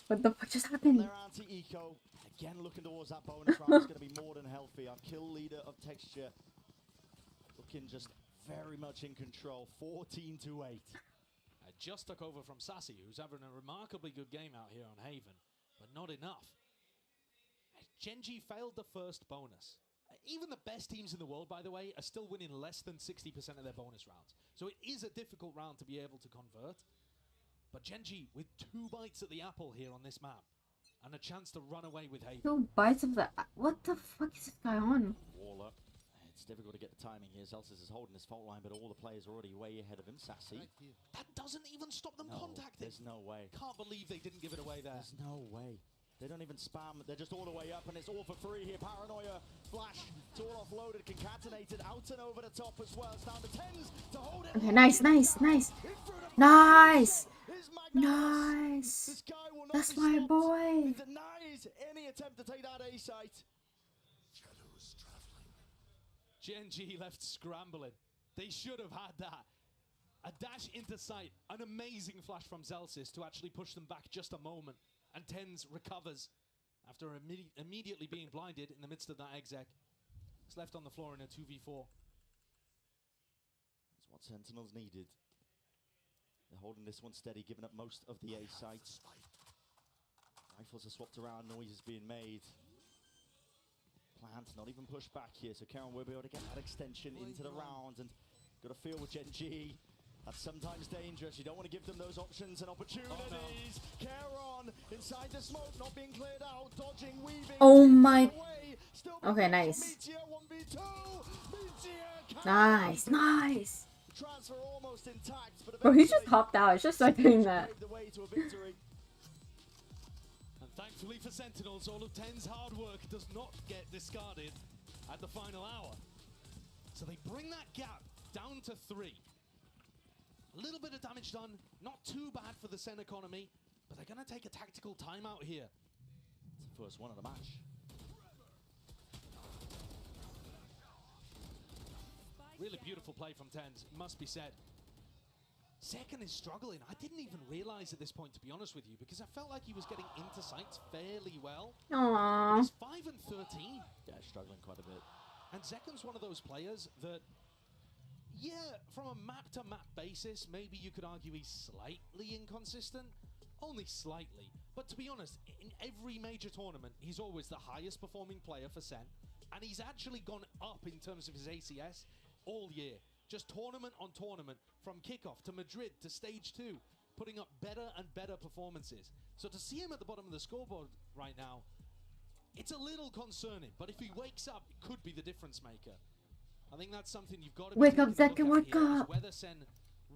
What the fuck just happened? Their anti-eco. Again, looking towards that bonus round is going to be more than healthy. Our kill leader of Texture looking just very much in control. 14-8. Just took over from Sassy, who's having a remarkably good game out here on Haven, but not enough. GENG failed the first bonus. Even the best teams in the world, by the way, are still winning less than 60% of their bonus rounds. So it is a difficult round to be able to convert. But GENG with 2 bites at the apple here on this map, and a chance to run away with Haven. 2 bites of the... What the fuck is this guy on? Waller. It's difficult to get the timing here. Zelsis is holding his fault line, but all the players are already way ahead of him. Sassy. That doesn't even stop them contacting. There's no way. Can't believe they didn't give it away there. There's no way. They don't even spam. They're just all the way up, and it's all for free here. Paranoia, Flash, it's all offloaded, concatenated, out and over the top as well. It's down to 10s to hold it. Okay, nice, nice, nice. Nice! Nice! That's my boy! He denies any attempt to take that A site. GENG left scrambling. They should have had that. A dash into sight, an amazing flash from Zelsis to actually push them back just a moment. And TenZ recovers after immediately being blinded in the midst of that exec. He's left on the floor in a 2v4. That's what Sentinels needed. They're holding this one steady, giving up most of the A sites. Rifles are swapped around, noise is being made. Plant not even pushed back here, so Karen will be able to get that extension into the round, and got a feel with GENG. That's sometimes dangerous. You don't want to give them those options and opportunities. Oh, no. Karen inside the smoke, not being cleared out, dodging, weaving. Oh my. Okay, nice. Nice, nice. Transfer almost intact, but bro, he just hopped out. It's just like doing that. And thankfully for Sentinels, all of TenZ's hard work does not get discarded at the final hour. So they bring that gap down to 3. A little bit of damage done, not too bad for the SEN economy, but they're going to take a tactical timeout here. It's the first one of the match. Really beautiful play from TenZ, must be said. Second is struggling. I didn't even realize at this point, to be honest with you, because I felt like he was getting into sights fairly well. Aww. He's 5 and 13. Yeah, struggling quite a bit. And Zeken's one of those players that, yeah, from a map-to-map basis, maybe you could argue he's slightly inconsistent. Only slightly. But to be honest, in every major tournament, he's always the highest performing player for SEN. And he's actually gone up in terms of his ACS all year. Just tournament on tournament, from kickoff to Madrid to stage 2, putting up better and better performances. So to see him at the bottom of the scoreboard right now, it's a little concerning. But if he wakes up, it could be the difference maker. I think that's something you've got to wake up, Zeken, wake up. Whether SEN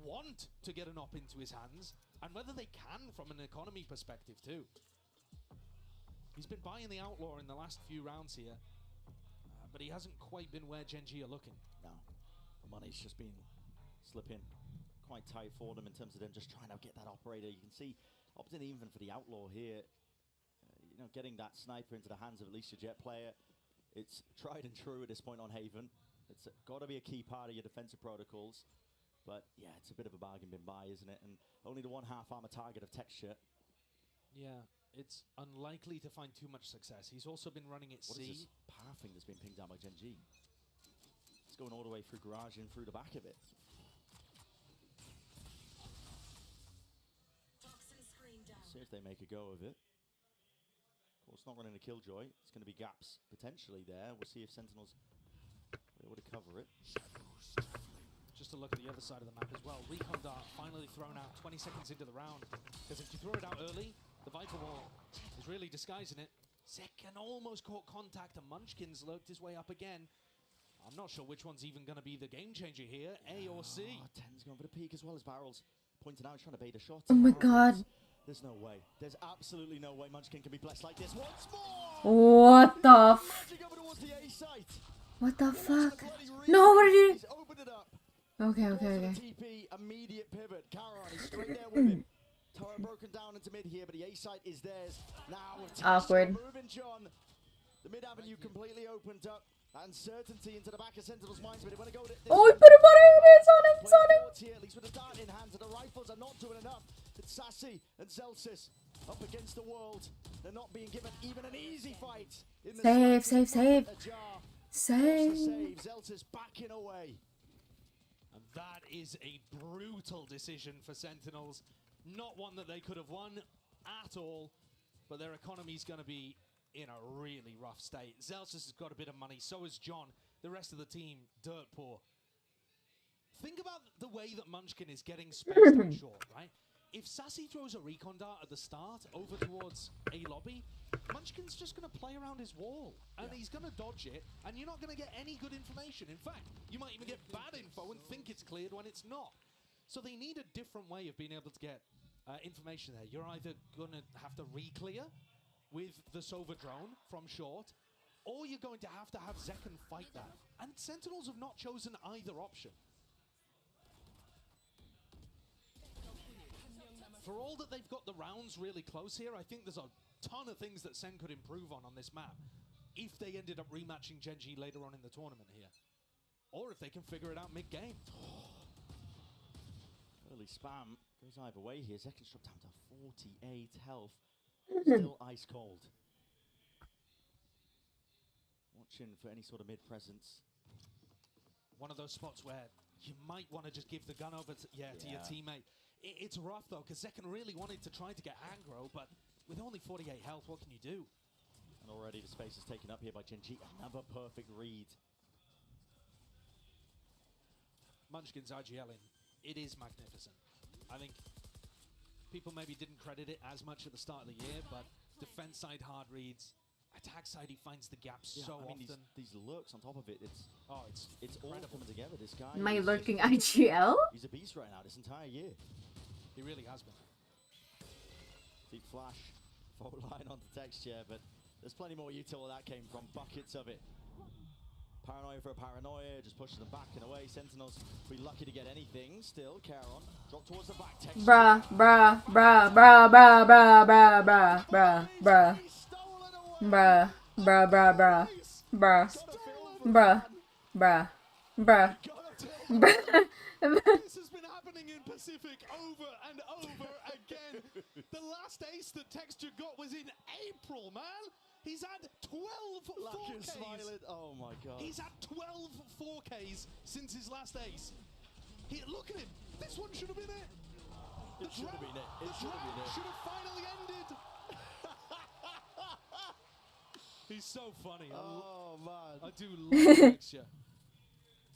want to get an op into his hands, and whether they can from an economy perspective too. He's been buying the Outlaw in the last few rounds here, but he hasn't quite been where GENG are looking. No, the money's just been slipping quite tight for them in terms of them just trying to get that operator. You can see opting even for the Outlaw here, you know, getting that sniper into the hands of at least a Jet player. It's tried and true at this point on Haven. It's got to be a key part of your defensive protocols. But yeah, it's a bit of a bargain bin buy, isn't it? And only the 1/2 armor target of Texture. Yeah, it's unlikely to find too much success. He's also been running at What C. is this power thing that's been pinged down by GENG? It's going all the way through garage and through the back of it. See if they make a go of it. Of course, not running a Killjoy. It's going to be gaps potentially there. We'll see if Sentinels are able to cover it. Just to look at the other side of the map as well. Recon Dart finally thrown out 20 seconds into the round. Because if you throw it out early, the Viper Wall is really disguising it. Zeken almost caught contact and Munchkin's lurked his way up again. I'm not sure which one's even going to be the game changer here, A or C. Oh, TenZ going for the peak as well as Barrels pointing out, trying to bait a shot. Oh my god. There's no way. There's absolutely no way Munchkin can be blessed like this once more. What the What the fuck? No, what did you? Okay, okay, okay. TP, immediate pivot. Caron is straight there with him. Torah broken down into mid here, but the A site is theirs. Now with awkward. Moving John. The mid avenue completely opened up. Uncertainty into the back of Sentinel's minds, but they want to go. Oh, he put him on him! It's on him! Here, at least with the dart in hand, and the rifles are not doing enough. It's Sassy and Zelsis up against the world. They're not being given even an easy fight. In the Save, side, save, a jar. save. Save. Zelta's backing away. And that is a brutal decision for Sentinels. Not one that they could have won at all, but their economy's going to be in a really rough state. Zelsis has got a bit of money, so has John. The rest of the team, dirt poor. Think about the way that Munchkin is getting spaced on short, right? If Sassy throws a recon dart at the start over towards A lobby, Munchkin's just going to play around his wall, and he's going to dodge it, and you're not going to get any good information. In fact, you might even get bad info and think it's cleared when it's not. So they need a different way of being able to get information there. You're either going to have to re-clear with the Sova drone from short, or you're going to have Zekken fight that. And Sentinels have not chosen either option. For all that they've got the rounds really close here, I think there's a ton of things that Sen could improve on this map if they ended up rematching GENG later on in the tournament here. Or if they can figure it out mid-game. Early spam goes either way here. Zekken's dropped down to 48 health. Still ice cold. Watching for any sort of mid-presence. One of those spots where you might want to just give the gun over to your teammate. It's rough though, because Zekken really wanted to try to get aggro, but with only 48 health, what can you do? And already the space is taken up here by GENG. Another perfect read. Munchkin's RGL-ing, it is magnificent. I think people maybe didn't credit it as much at the start of the year, but defense side hard reads, attack side he finds the gaps so often. These lurks on top of it, it's all incredible. coming together. This guy. My is lurking just- IGL? He's a beast right now this entire year. He really has been. Deep flash, fault line onto texture, but there's plenty more util where that came from. Buckets of it. Paranoia for a paranoia, just pushes them back and away. Sentinels be lucky to get anything. Still, Charon drop towards the back. Texture. Bruh, bruh, bruh, bruh, bruh, bruh, bruh, bruh, bruh, bruh. Bruh, bruh, bruh, bruh, bruh, bruh, bruh, bruh, bruh. This has been happening in Pacific over and over again. The last ace that Texture got was in April, man. He's had 12 4Ks. Oh my god. He's had 12 4Ks since his last ace. Look at him. This one should have been it. It should have been it. It should have been it. Should have finally ended. He's so funny. Oh man. I do love Texture.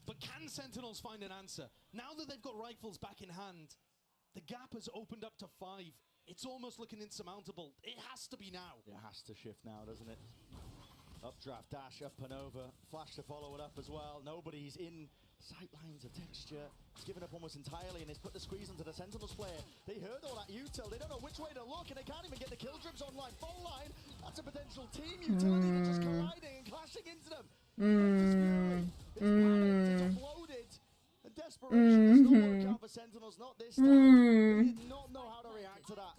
But can Sentinels find an answer? Now that they've got rifles back in hand, the gap has opened up to 5. It's almost looking insurmountable. It has to be now. It has to shift now, doesn't it? Updraft, dash, up and over. Flash to follow it up as well. Nobody's in sight lines of Texture. It's given up almost entirely and it's put the squeeze onto the Sentinels player. They heard all that util. They don't know which way to look and they can't even get the kill drips online. Full line. That's a potential team utility that's just colliding and clashing into them. It's exploded. And desperation does not work out for Sentinels, not this time. They did not know how to react to that.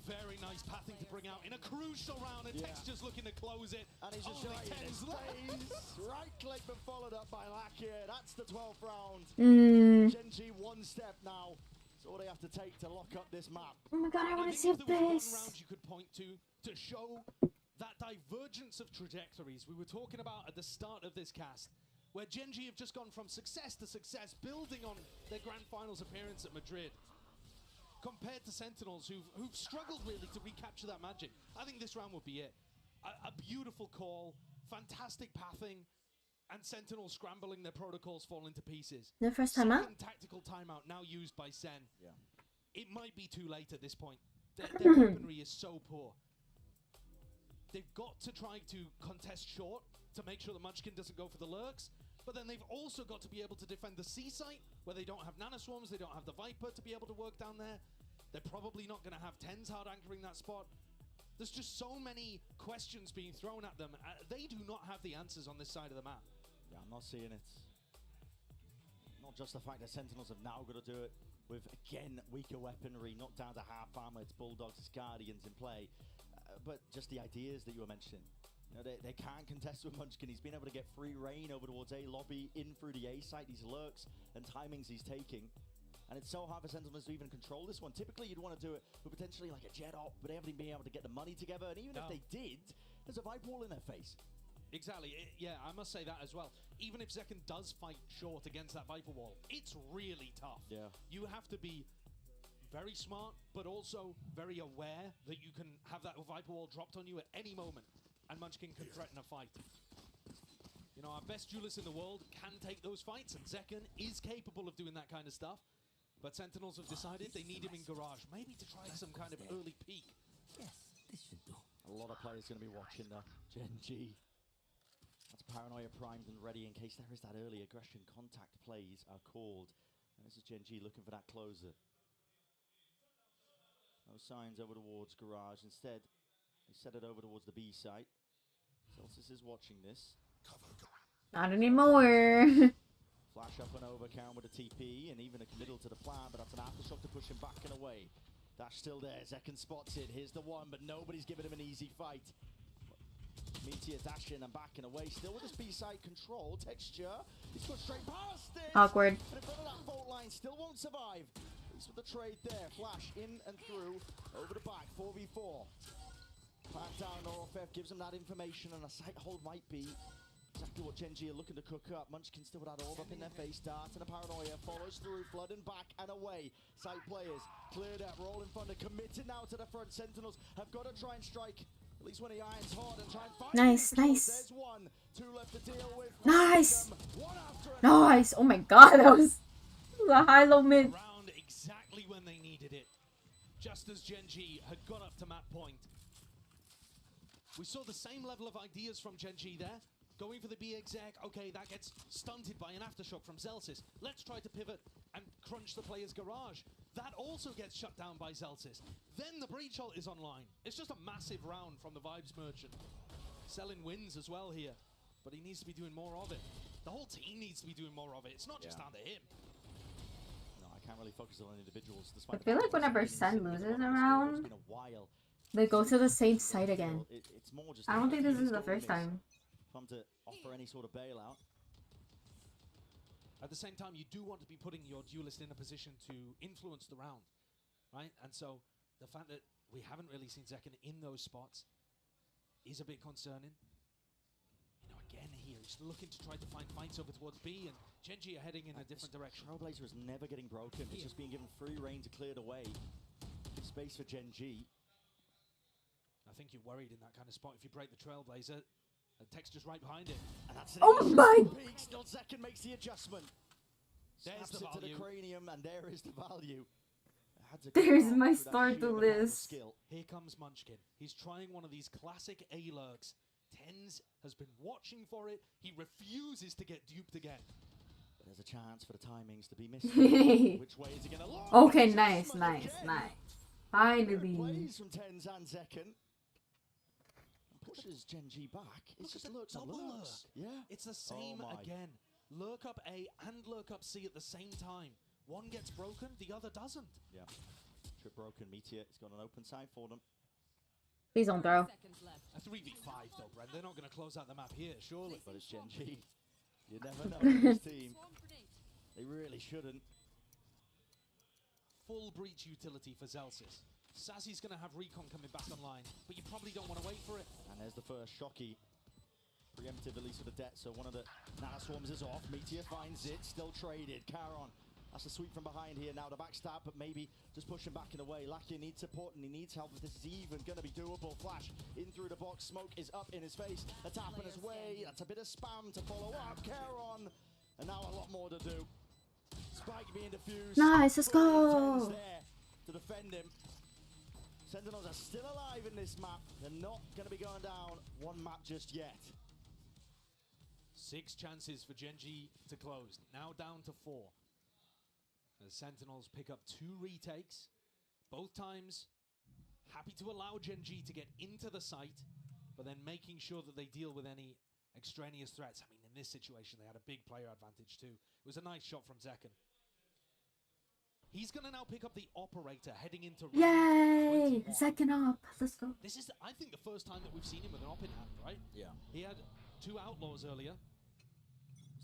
Very nice pathing to bring out in a crucial round, and Texture's looking to close it. And he's just Only 10's left. Right click, but followed up by Lakia. That's the 12th round. GENG one step now. That's all they have to take to lock up this map. Oh my god, I want to see if there was this. one round you could point to show that divergence of trajectories we were talking about at the start of this cast, where GENG have just gone from success to success, building on their grand finals appearance at Madrid, compared to Sentinels who've struggled really to recapture that magic. I think this round would be it. A beautiful call, fantastic pathing, and Sentinels scrambling, their protocols falling to pieces. The first time out? Second tactical timeout now used by Sen. Yeah. It might be too late at this point. Their weaponry is so poor. They've got to try to contest short to make sure that Munchkin doesn't go for the lurks, but then they've also got to be able to defend the C site, where they don't have nanoswarms, they don't have the Viper to be able to work down there. They're probably not going to have 10s hard anchoring that spot. There's just so many questions being thrown at them. They do not have the answers on this side of the map. Yeah, I'm not seeing it. Not just the fact that Sentinels have now got to do it with, again, weaker weaponry, knocked down to half armor. It's Bulldogs, it's Guardians in play. But just the ideas that you were mentioning. You know, they can't contest with Munchkin. He's been able to get free reign over towards A lobby, in through the A site, these lurks and timings he's taking. and it's so hard for Sentinels to even control this one. Typically, you'd want to do it with potentially like a jet op, but they haven't even been able to get the money together, and even if they did, there's a Viper wall in their face. Exactly. Yeah, I must say that as well. Even if Zekken does fight short against that Viper wall, it's really tough. Yeah. You have to be very smart, but also very aware that you can have that Viper wall dropped on you at any moment, and Munchkin can threaten a fight. You know, our best duelist in the world can take those fights, and Zekken is capable of doing that kind of stuff. But Sentinels have decided they need him in Garage, maybe to try some kind of early peak. Yes, this should do. A lot of players going to be watching the GENG. That's Paranoia primed and ready in case there is that early aggression. Contact plays are called. And this is GENG looking for that closer. No signs over towards Garage. Instead, they set it over towards the B site. Celsius is watching this. Not anymore. Flash up and over, Karen with a TP, and even a committal to the plan, but that's an aftershock to push him back and away. Dash still there, Zekken spots it, here's the one, but nobody's giving him an easy fight. Meteor dashing and backing away, still with his B-side control, texture, he's got straight past it! Awkward. And in front of that fault line, still won't survive. He's with the trade there, Flash in and through, over the back, 4v4. Back down, Norofef gives him that information, and a sight hold might be exactly what GENG are looking to cook up. Munchkin still with that orb up in their face. Dart and a Paranoia follows through, flooding back and away. Side players cleared up, rolling thunder, committed now to the front. Sentinels have got to try and strike at least when he irons hard and try and find Nice, him. nice. There's one, two left to deal with. Nice. One after another. Nice. Oh my god, that was a high-low mid. Around exactly when they needed it. Just as GENG had got up to map point. We saw the same level of ideas from GENG there. Going for the B exec, okay, that gets stunted by an aftershock from Zelsis. Let's try to pivot and crunch the player's Garage. That also gets shut down by Zelsis. Then the breach ult is online. It's just a massive round from the Vibes Merchant. Selling wins as well here, but he needs to be doing more of it. The whole team needs to be doing more of it. It's not just down to him. No, I can't really focus on individuals. Despite I feel like whenever SEN loses a round, been a while. they go to the same site again. It's more just I don't think this is the first time. To offer any sort of bailout. At the same time, you do want to be putting your duelist in a position to influence the round, right? And so the fact that we haven't really seen Zekken in those spots is a bit concerning. You know, again here, he's looking to try to find fights over towards B, and GENG are heading in a different direction. Trailblazer is never getting broken. It's just being given free reign to clear the way. Good space for GENG. I think you're worried in that kind of spot if you break the Trailblazer. The texture's right behind it. And that's Oh my! Still Zekken makes the adjustment. There's Snaps the it to the value. cranium, and there is the value. There's my start to this. Here comes Munchkin. He's trying one of these classic A-lurks. Tens has been watching for it. He refuses to get duped again. But there's a chance for the timings to be missed. Which way is he gonna look? Okay, nice, nice, nice. Finally. Plays from Tens and Zekken. Pushes GENG back. It's just lurks and lurks. Yeah. It's the same again. Lurk up A and lurk up C at the same time. One gets broken, the other doesn't. Yeah. Trip broken. Meteor. It's got an open side for them. Please don't throw. A 3v5 though, Brent. They're not going to close out the map here, surely. But it's GENG. You never know with this team. They really shouldn't. Full breach utility for Zelsis. Sassy's going to have Recon coming back online, but you probably don't want to wait for it. And there's the first Shocky. Preemptive, at least with the debt, so one of the Nana Swarms is off. Meteor finds it, still traded. Charon, that's a sweep from behind here now. The backstab, but maybe just pushing back in the way. Lakia needs support and he needs help if this is even going to be doable. Flash in through the box, smoke is up in his face. That's happened his way. That's a bit of spam to follow up. Charon, and now a lot more to do. Spike being diffused. Nice, let's go. There to defend him. Sentinels are still alive in this map. They're not going to be going down one map just yet. 6 chances for GENG to close. Now down to 4. The Sentinels pick up 2 retakes. Both times happy to allow GENG to get into the site, but then making sure that they deal with any extraneous threats. I mean, in this situation, they had a big player advantage too. It was a nice shot from Zekken. He's going to now pick up the operator heading into Yay! Second up. Let's go. This is, I think, the first time that we've seen him with an op in hand, right? Yeah. He had 2 outlaws earlier.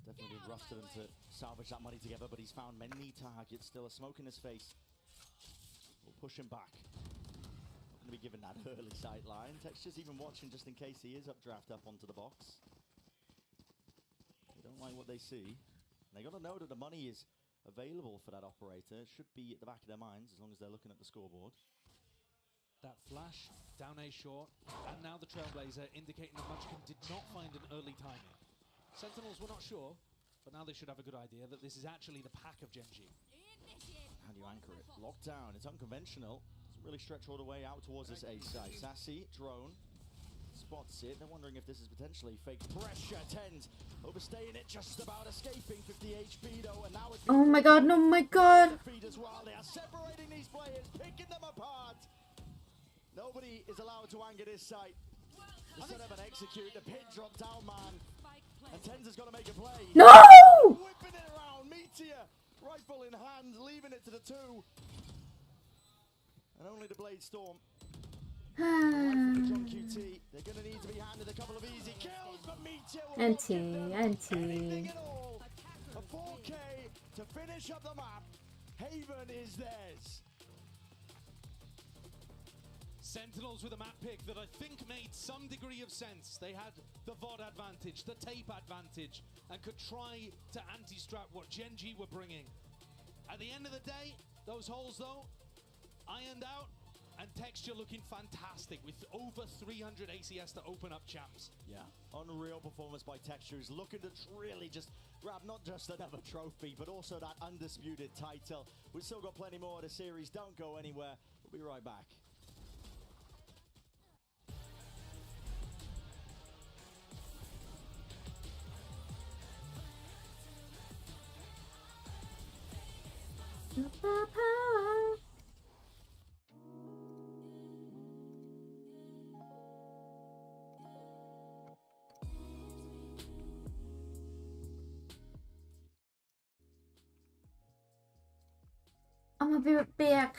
Definitely been rough for them to salvage that money together, but he's found many targets. Still a smoke in his face. We'll push him back. Not going to be given that early sight line. Texture's even watching just in case he is updraft up onto the box. They don't like what they see. They got to know that the money is available for that operator. It should be at the back of their minds as long as they're looking at the scoreboard. That flash down A short, and now the Trailblazer indicating that Munchkin did not find an early timing. Sentinels were not sure, but now they should have a good idea that this is actually the pack of GENG. How do you anchor it? Locked down. It's unconventional. Doesn't really stretch all the way out towards this A side. Sassy, drone, spots it. They're wondering if this is potentially fake pressure. Tens overstaying it, just about escaping. 50 HP though, and now it's Oh my god, no, my god. as well. They are separating these players, picking them apart. Nobody is allowed to anger this site. The set up and execute. The pin drop down, man. And Tens has got to make a play. No! Whipping it around. Meteor, rifle in hand, leaving it to the two. And only the Blade Storm. John QT. They're going to need to be handed a couple of easy kills, but Meteor will not give them anything at all. A 4K to finish up the map. Haven is theirs. Sentinels with a map pick that I think made some degree of sense. They had the VOD advantage, the tape advantage, and could try to anti-strap what GENG were bringing. At the end of the day, those holes though, ironed out, and Texture looking fantastic with over 300 ACS to open up champs. Yeah, unreal performance by Texture, who's looking to really just grab not just another trophy, but also that undisputed title. We've still got plenty more of the series. Don't go anywhere. We'll be right back. I'm gonna be right back.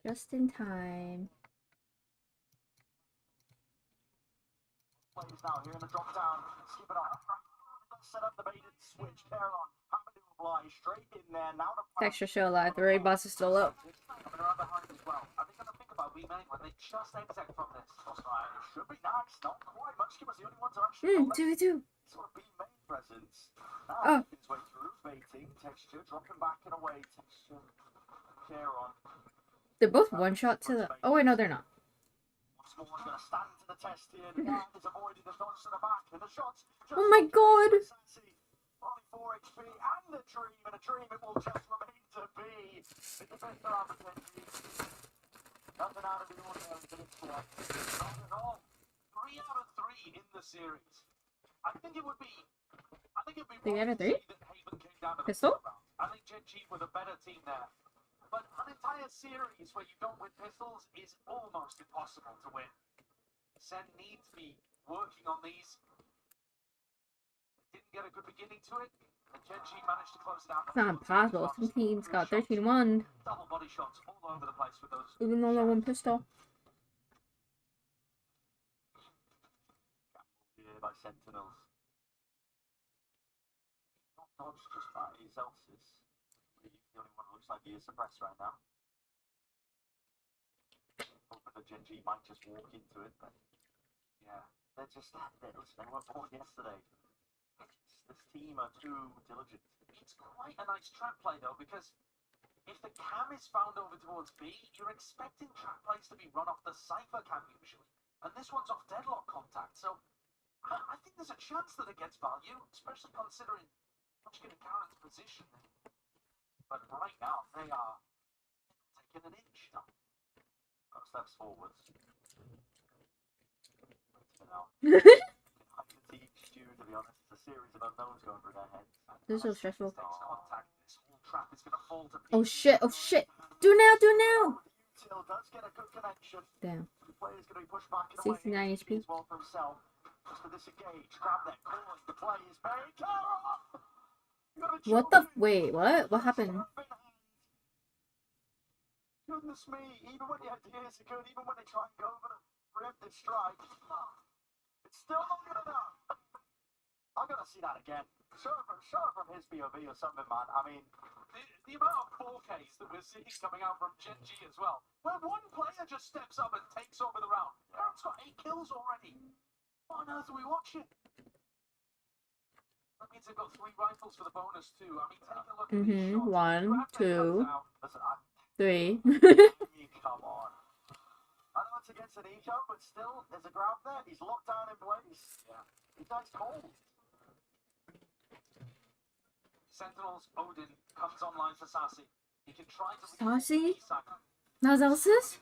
Just in time. Plays now here in the drop down. Skip it off. Set up the baited switch. Caron having to apply straight in there. Now the Texture still alive. The raid boss is still up. coming around behind as well. Are they going to think about remaining when they just exit from this? Right. It should be nice. Not quite. Mushkin was the only one to actually. 2v2. Sort of be main presence. Oh. His way through. Baiting. Texture. Dropping back and away. Texture. Caron. They're both one shot to the. Oh wait, no, they're not. Smalls going to stand to the test here. The guard is avoiding the dodge to the back. And the shots. Oh my god. Only 4 HP and a dream it will just remain to be. It's the best opportunity. Nothing out of the ordinary for this squad. Not at all. 3 out of 3 in the series. I think it would be 3 out of 3? that Haven came down to the Pistol? round. I think GENG were the better team there. But an entire series where you don't win pistols is almost impossible to win. SEN need to be working on these. Didn't get a good beginning to it, and GENG managed to close it out. It's not impossible. Some teams got 13-1. Double body shots all over the place with those. Even though they one pistol. Here by Sentinels. Not dodged just by Zelsis. He's the only one who looks like he is suppressed right now. Hoping that GENG might just walk into it, but yeah, they're just listen, they weren't born yesterday. This team are too diligent. It's quite a nice trap play though, because if the cam is found over towards B, you're expecting trap plays to be run off the Cypher cam usually, and this one's off deadlock contact, so I think there's a chance that it gets value, especially considering Mushkin and Karen's position. But right now, they are taking an inch. No steps forwards. Stu, to be honest, it's a series of unknowns going through their heads. This is so stressful. Contact. This whole trap is going to fall to Oh shit, oh shit. Do now, do now! Util does get a good connection. Damn. The player's going to be pushed back in a way. 69 HP. As well for himself. Just to disengage. Grab that calling. The play is made. What the? Wait, what? What happened? Goodness me, even when you had years ago, even when they try and go for the preemptive strike, it's still not good enough. I'm going to see that again. Show it from his POV or something, man. I mean, the amount of 4Ks that we're seeing coming out from GENG as well, where one player just steps up and takes over the round. Karen's got 8 kills already. What on earth are we watching? That means they've got 3 rifles for the bonus too. I mean, take a look at these shots. 1, 2, 3. Come on. I know it's against an eco, but still, there's a grab there. He's locked down in place. Yeah. He's nice cold. Sentinels, Odin comes online for Sassy. He can try to... Sassy? Now Zelsis?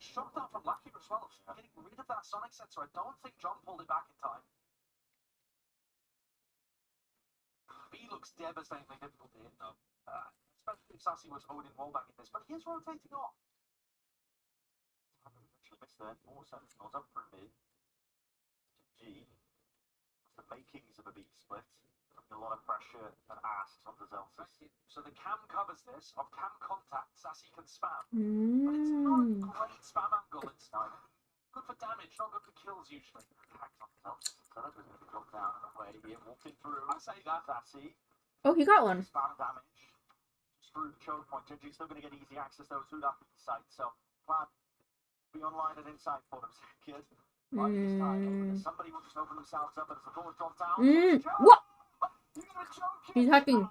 Shot down from Lucky as well. Getting rid of that sonic sensor. I don't think John pulled it back in time. B looks devastatingly difficult to hit though. Especially if Sassy was Odin wallbanging this, but he is rotating off. Eventually missed there. 4 Sentinels up for mid. G. The makings of a B split. A lot of pressure and asks onto Zelsis. So the cam covers this. Off cam contact, Sassy can spam. But it's not a great spam angle. It's good for damage, not good for kills usually. Hacks on Zelsis. So that's going to be dropped down and away. Here, walking through. I say that, Sassy. Oh, he got one. Spam damage. Through the choke point. GENG's still going to get easy access though to that site. So plan be online and inside for them. Kid. Right this time. Somebody will just open themselves up and as the door drops down. What? He's hacking.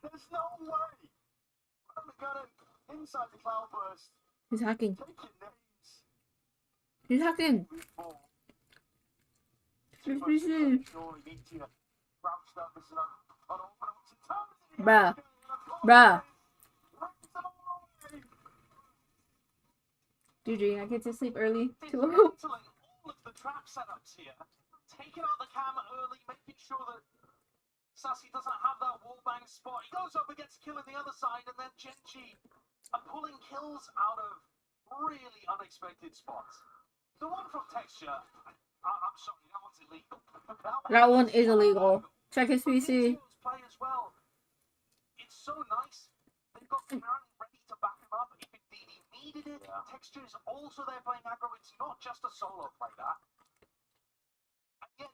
There's no way. I'm gonna inside the cloudburst. He's hacking. He's hacking. Bruh. Bruh. GG, I get to sleep early. All of the trap setups here. Taking out the cam early, making sure that Sassy doesn't have that wallbang spot. He goes over, gets a kill on the other side, and then GENG are pulling kills out of really unexpected spots. The one from Texture, I'm sorry, that one's illegal. That one is illegal. Check his PC. Players so nice. They've got Karen ready to back him up if indeed he needed it. Yeah. Texture is also there playing aggro. It's not just a solo play that.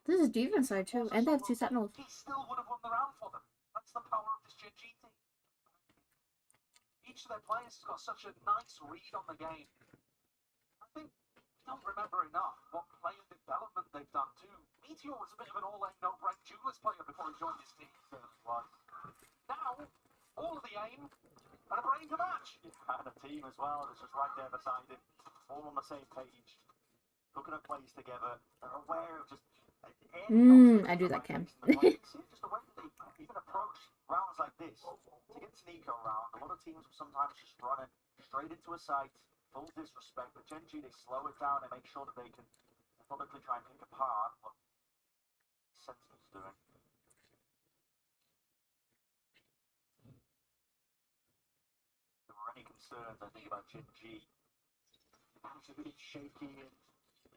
This is defense side too, and they have 2 sentinels. He still would have won the round for them. That's the power of this Gen G team. Each of their players has got such a nice read on the game. I think we don't remember enough what player development they've done too. Meteor was a bit of an all-aim, no-break duelist player before he joined this team. Now, all of the aim and a brain to match. Yeah, and a team as well that's just right there beside him, all on the same page, looking at plays together, they're aware of just. I do that, Cam. Just the way they even approach rounds like this. To get to Nico round, a lot of teams will sometimes just run it straight into a site, full disrespect, but Gen G, they slow it down and make sure that they can methodically try and pick apart what Sentinel's doing. If there were any concerns, I think, about Gen G, it's a bit shaky and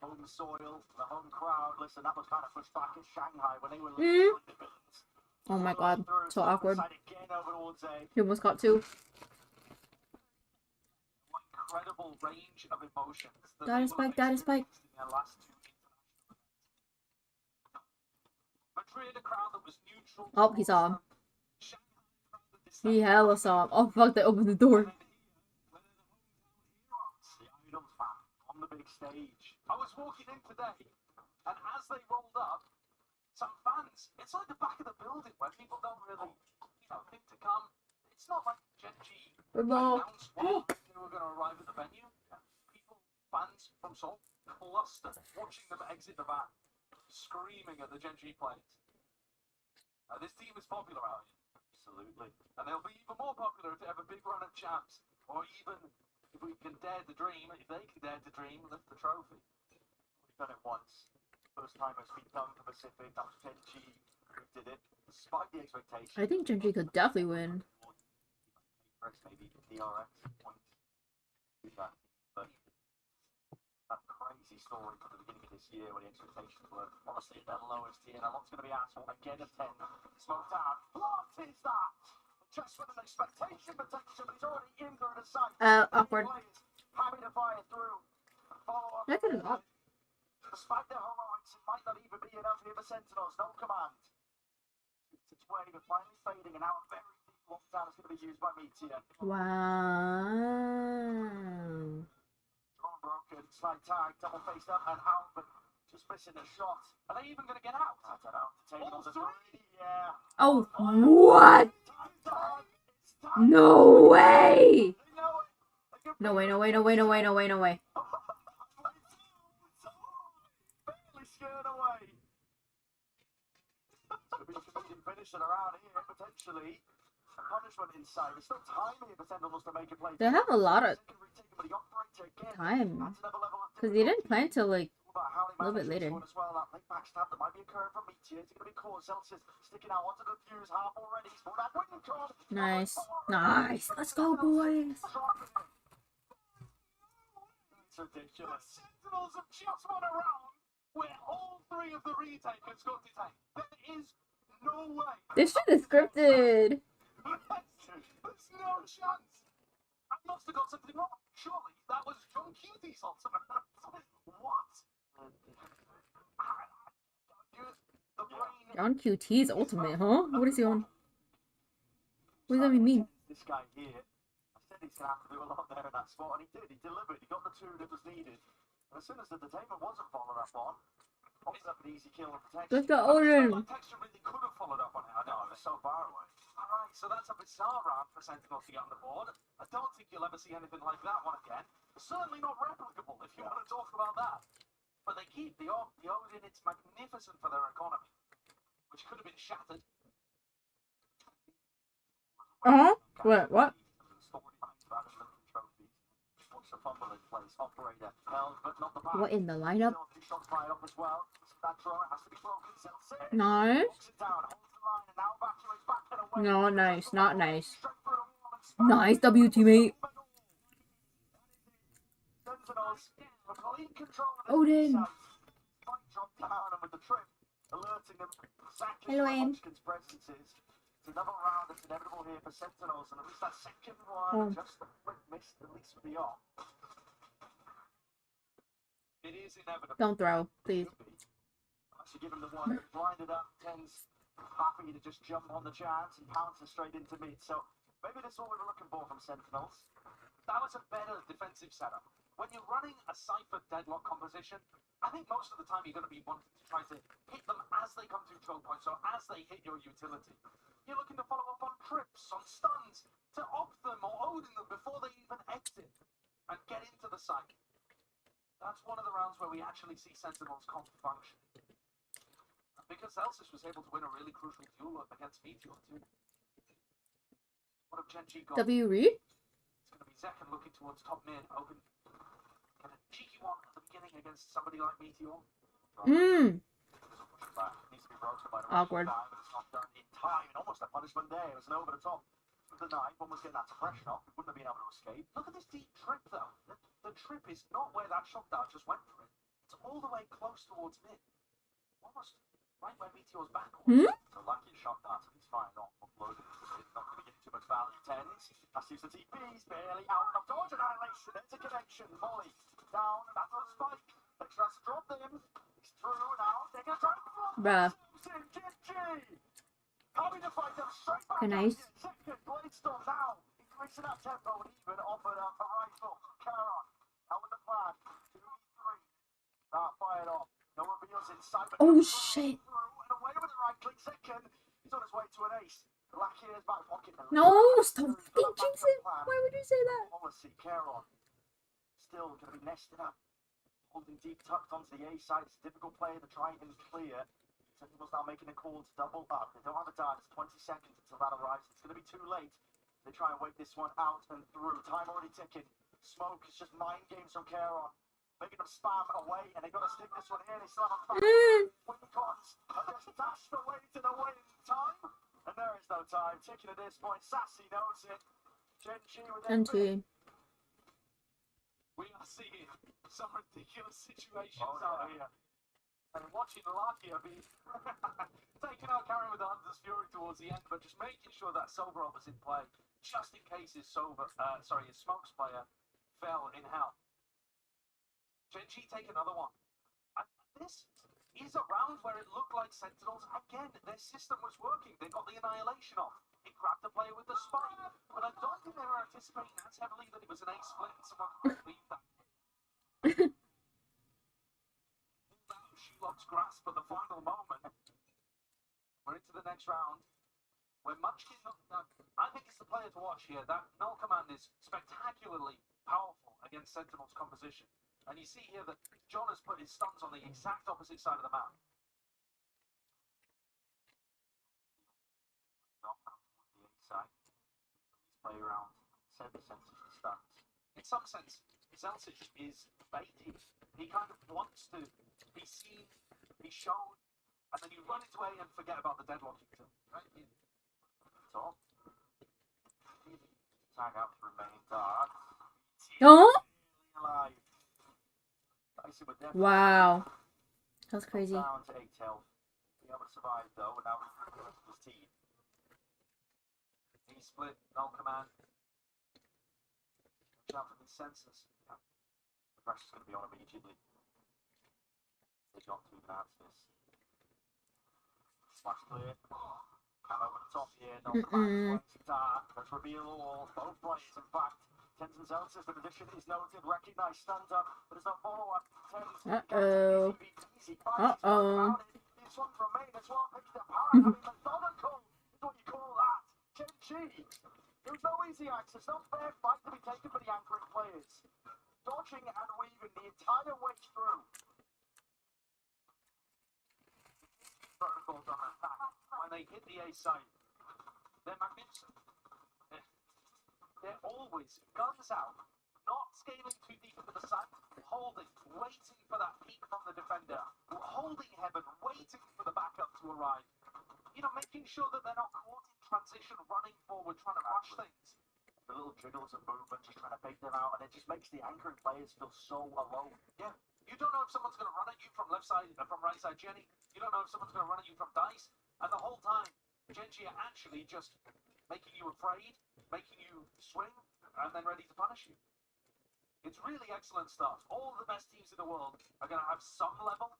home soil, the home crowd. Listen, that was kind of pushed back in Shanghai when they were losing the Bills. Oh my god, so awkward. Again over towards A. He almost got 2. What incredible range of emotions. Got a spike, got a spike. Madrid, a crowd that was neutral. Oh, he saw him. He hella saw him. Oh fuck, they opened the door. On the big stage. I was walking in today, and as they rolled up, some fans, it's like the back of the building where people don't really, think to come. It's not like Gen G announced when they were going to arrive at the venue. People, fans from Seoul, clustered, watching them exit the van, screaming at the Gen G players. This team is popular out here. Absolutely. And they'll be even more popular if they have a big run at champs, or even if we can dare to dream, if they can dare to dream, lift the trophy. We've done it once. First time it's been done for Pacific, that was Gen G who did it, despite the expectations. I think Gen G could definitely win. Maybe DRX point to that, but that crazy story from the beginning of this year when the expectations were honestly at their lowest here. And a lot's going to be asked for again of 10. Smoked out. What is that? Just with an expectation potential, but he's already in through the sight. Awkward. Happy to fire through. Follow up. That didn't up. Despite their heroics, it might not even be enough here for Sentinels. No command. It's its way, but finally fading, and now a very deep lockdown is going to be used by Meteor. Wow. Drawn broken, slide tag, double faced up, and out, but just missing a shot. Are they even going to get out? I don't know. The tables are three. Yeah. Oh, what? No way! No way, no way, no way, no way, no way, no way. Barely scared away. Could be a convenient finish around here, potentially. A punishment inside. There's still time here for Sentinels to make a play. They have a lot of time. Because they didn't plan till like a little bit later. Nice. Nice. Let's go, boys. It's ridiculous. Sentinels have just won a round where all 3 of the retakers got detained. There is no way. This shit is scripted. There's no chance. I must have got something wrong. Surely that was John Cutie's ultimate. What? John QT's ultimate, huh? What is he on? What does that even mean? This guy here, I said he's going to have to do a lot there in that spot, and he did. He delivered. He got the 2 that was needed. And as soon as the detainment wasn't followed up on, opted up an easy kill and protection. Let's go, Odin. Texture really could have followed up on it. I know, it was so far away. Alright, so that's a bizarre round for Sentinels to get on the board. I don't think you'll ever see anything like that one again. Certainly not replicable, if you want to talk about that. But they keep the Odin. It's magnificent for their economy, which could have been shattered. Wait, what? What in the lineup? Nice. No, nice, not nice. Nice W, teammate. Odin. Hello, aim. It's another round that's inevitable here for Sentinels, and at least that second one just a quick miss, at least for the arm. It is inevitable. Don't throw, please. Actually, give him the one blinded up. Ten's happy to just jump on the chance and pounce it straight into mid. So maybe that's what we were looking for from Sentinels. That was a better defensive setup. When you're running a Cypher deadlock composition, I think most of the time you're going to be wanting to try to hit them as they come through choke points or as they hit your utility. You're looking to follow up on trips, on stuns, to op them or Odin them before they even exit and get into the site. That's one of the rounds where we actually see Sentinels comp function. And because Celsius was able to win a really crucial duel against Meteor too. What have GENG got? W read? It's going to be Zekken looking towards top mid, open. Get a cheeky one at the beginning against somebody like Meteor. Needs to be broken by the Awkward. Time, but it's not done in time. And almost a punishment there. It was an over the top. The knife, one was getting that suppression off. It wouldn't have been able to escape. Look at this deep trip though. The trip is not where that shot dart just went for it. It's all the way close towards mid. Almost right where Meteor's back was. It's a lucky shot dart, so he's fine off. Offloaded. Not going to be getting too much value. Tens. Has to use the TPs. Barely out of dodge annihilation. There's a connection. Molly down. And that's a spike. Extra has to drop them. He's through now. They're going to try to Bruh. Having to fight them straight back. Okay, nice. Second blade storm now. Increasing that tempo and even offered up a rifle. Karon. Out with the plan. 2v3. That fired off. No reveals inside. Oh shit. And away with the right click. Second. He's on his way to an ace. The Lackier's back pocket. No, stop fucking jinxing. Why would you say that? Policy. Karon. Still going to be nested up. Holding deep tucked onto the A side. It's a difficult play to try and clear. Sentinels now making a call to double up. They don't have a dart. It's 20 seconds until that arrives. It's going to be too late. They try and wait this one out and through. Time already ticking. Smoke is just mind games from Karon. Making them spam away, and they've got to stick this one here. They still have a Wincons are just dashed away to the waiting time. And there is no time. Ticking at this point. Sassy knows it. GENG with it. We are seeing some ridiculous situations out here. And watching Lakia be taking out Karen with the Hunter's Fury towards the end, but just making sure that Soberov was in play, just in case his his Smokes player fell in hell. GENG take another one. And this is a round where it looked like Sentinels, again, their system was working. They got the annihilation off. It grabbed the player with the spike. But I don't think they were anticipating as heavily that it was an ace split and someone could leave that. Shelog's grasp at the final moment. We're into the next round. Where Munchkin, I think it's the player to watch here. That null command is spectacularly powerful against Sentinel's composition. And you see here that John has put his stuns on the exact opposite side of the map. The side. Play around. Set the senses and stuns. In some sense, Celsius is baited. He kind of wants to be seen, be shown, and then you run into A and forget about the deadlocking tool, right? So, tag out to remain dark. Oh! Alive. Wow. That was crazy. Down to 8 health. Be able to survive though, and now he's his team. He split, null command. Watch out for these sensors. Yeah. The pressure's going to be on immediately. They got to even answer this. Smash clear. Come over the top here. Not the back. Dark. Let's reveal all. Both players, in fact. Tens and Celsius, the position is noted. Recognized. Stunned up. But there's no follow-up. Uh-oh. Uh-oh. This one from Maine as well. Picked apart. I mean, methodical is what you call that. GENG. There was no easy access. No fair fight to be taken for the anchoring players. Dodging and weaving the entire way through. Protocols on attack when they hit the A site. They're magnificent. They're always guns out, not scaling too deep into the site, holding, waiting for that peek from the defender, holding heaven, waiting for the backup to arrive. You know, making sure that they're not caught in transition, running forward, trying to rush things. The little jiggles and movement, just trying to bait them out, and it just makes the anchoring players feel so alone. Yeah, you don't know if someone's going to run at you from left side, from right side Jenny. You don't know if someone's going to run at you from Dice. And the whole time, Genji are actually just making you afraid, making you swing, and then ready to punish you. It's really excellent stuff. All of the best teams in the world are going to have some level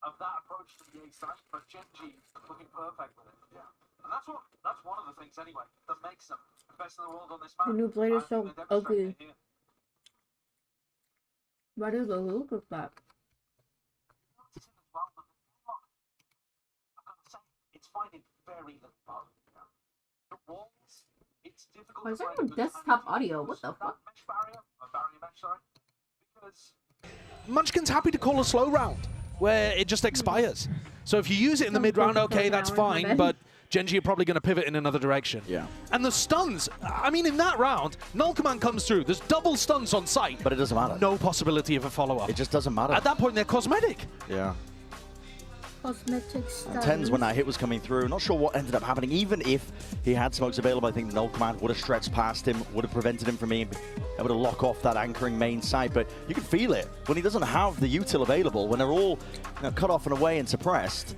of that approach to the A side, but Genji looking perfect with it. Yeah. And that's one of the things anyway that makes them the best in the world on this map. The new blade is so They're ugly. demonstrating it here. What is the look of that? It's finding very little. The walls, it's difficult. Why is there no desktop audio? What the fuck? Barrier mesh, sorry. Because Munchkin's happy to call a slow round where it just expires. So if you use it in the mid round, okay, that's fine, but Genji are probably going to pivot in another direction. Yeah. And the stuns, I mean, in that round, Null Command comes through. There's double stuns on site. But it doesn't matter. No possibility of a follow-up. It just doesn't matter. At that point, they're cosmetic. Yeah. Cosmetic stuff. Tens when that hit was coming through. Not sure what ended up happening. Even if he had smokes available, I think Null Command would have stretched past him, would have prevented him from being able to lock off that anchoring main side. But you can feel it when he doesn't have the util available, when they're all cut off and away and suppressed.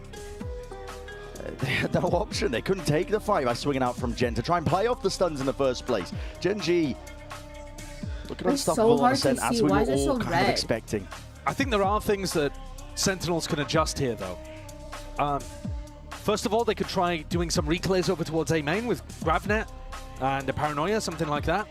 They had no option. They couldn't take the fight by swinging out from Gen to try and play off the stuns in the first place. Genji looking unstoppable on the SEN, as we were all kind of expecting. I think there are things that Sentinels can adjust here, though. First of all, they could try doing some reclays over towards A main with Gravnet and a Paranoia, something like that.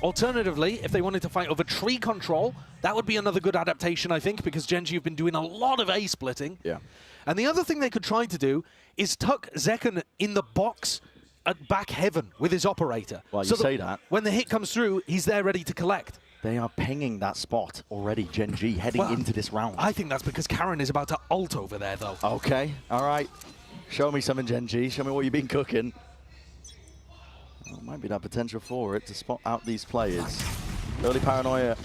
Alternatively, if they wanted to fight over tree control, that would be another good adaptation, I think, because Genji have been doing a lot of A splitting. Yeah. And the other thing they could try to do is tuck Zekken in the box at back heaven with his operator. Well, you say that. When the hit comes through, he's there ready to collect. They are pinging that spot already, Genji, heading into this round. I think that's because Karen is about to ult over there, though. Okay, all right. Show me something, Genji. Show me what you've been cooking. Well, might be that potential for it to spot out these players. Early Paranoia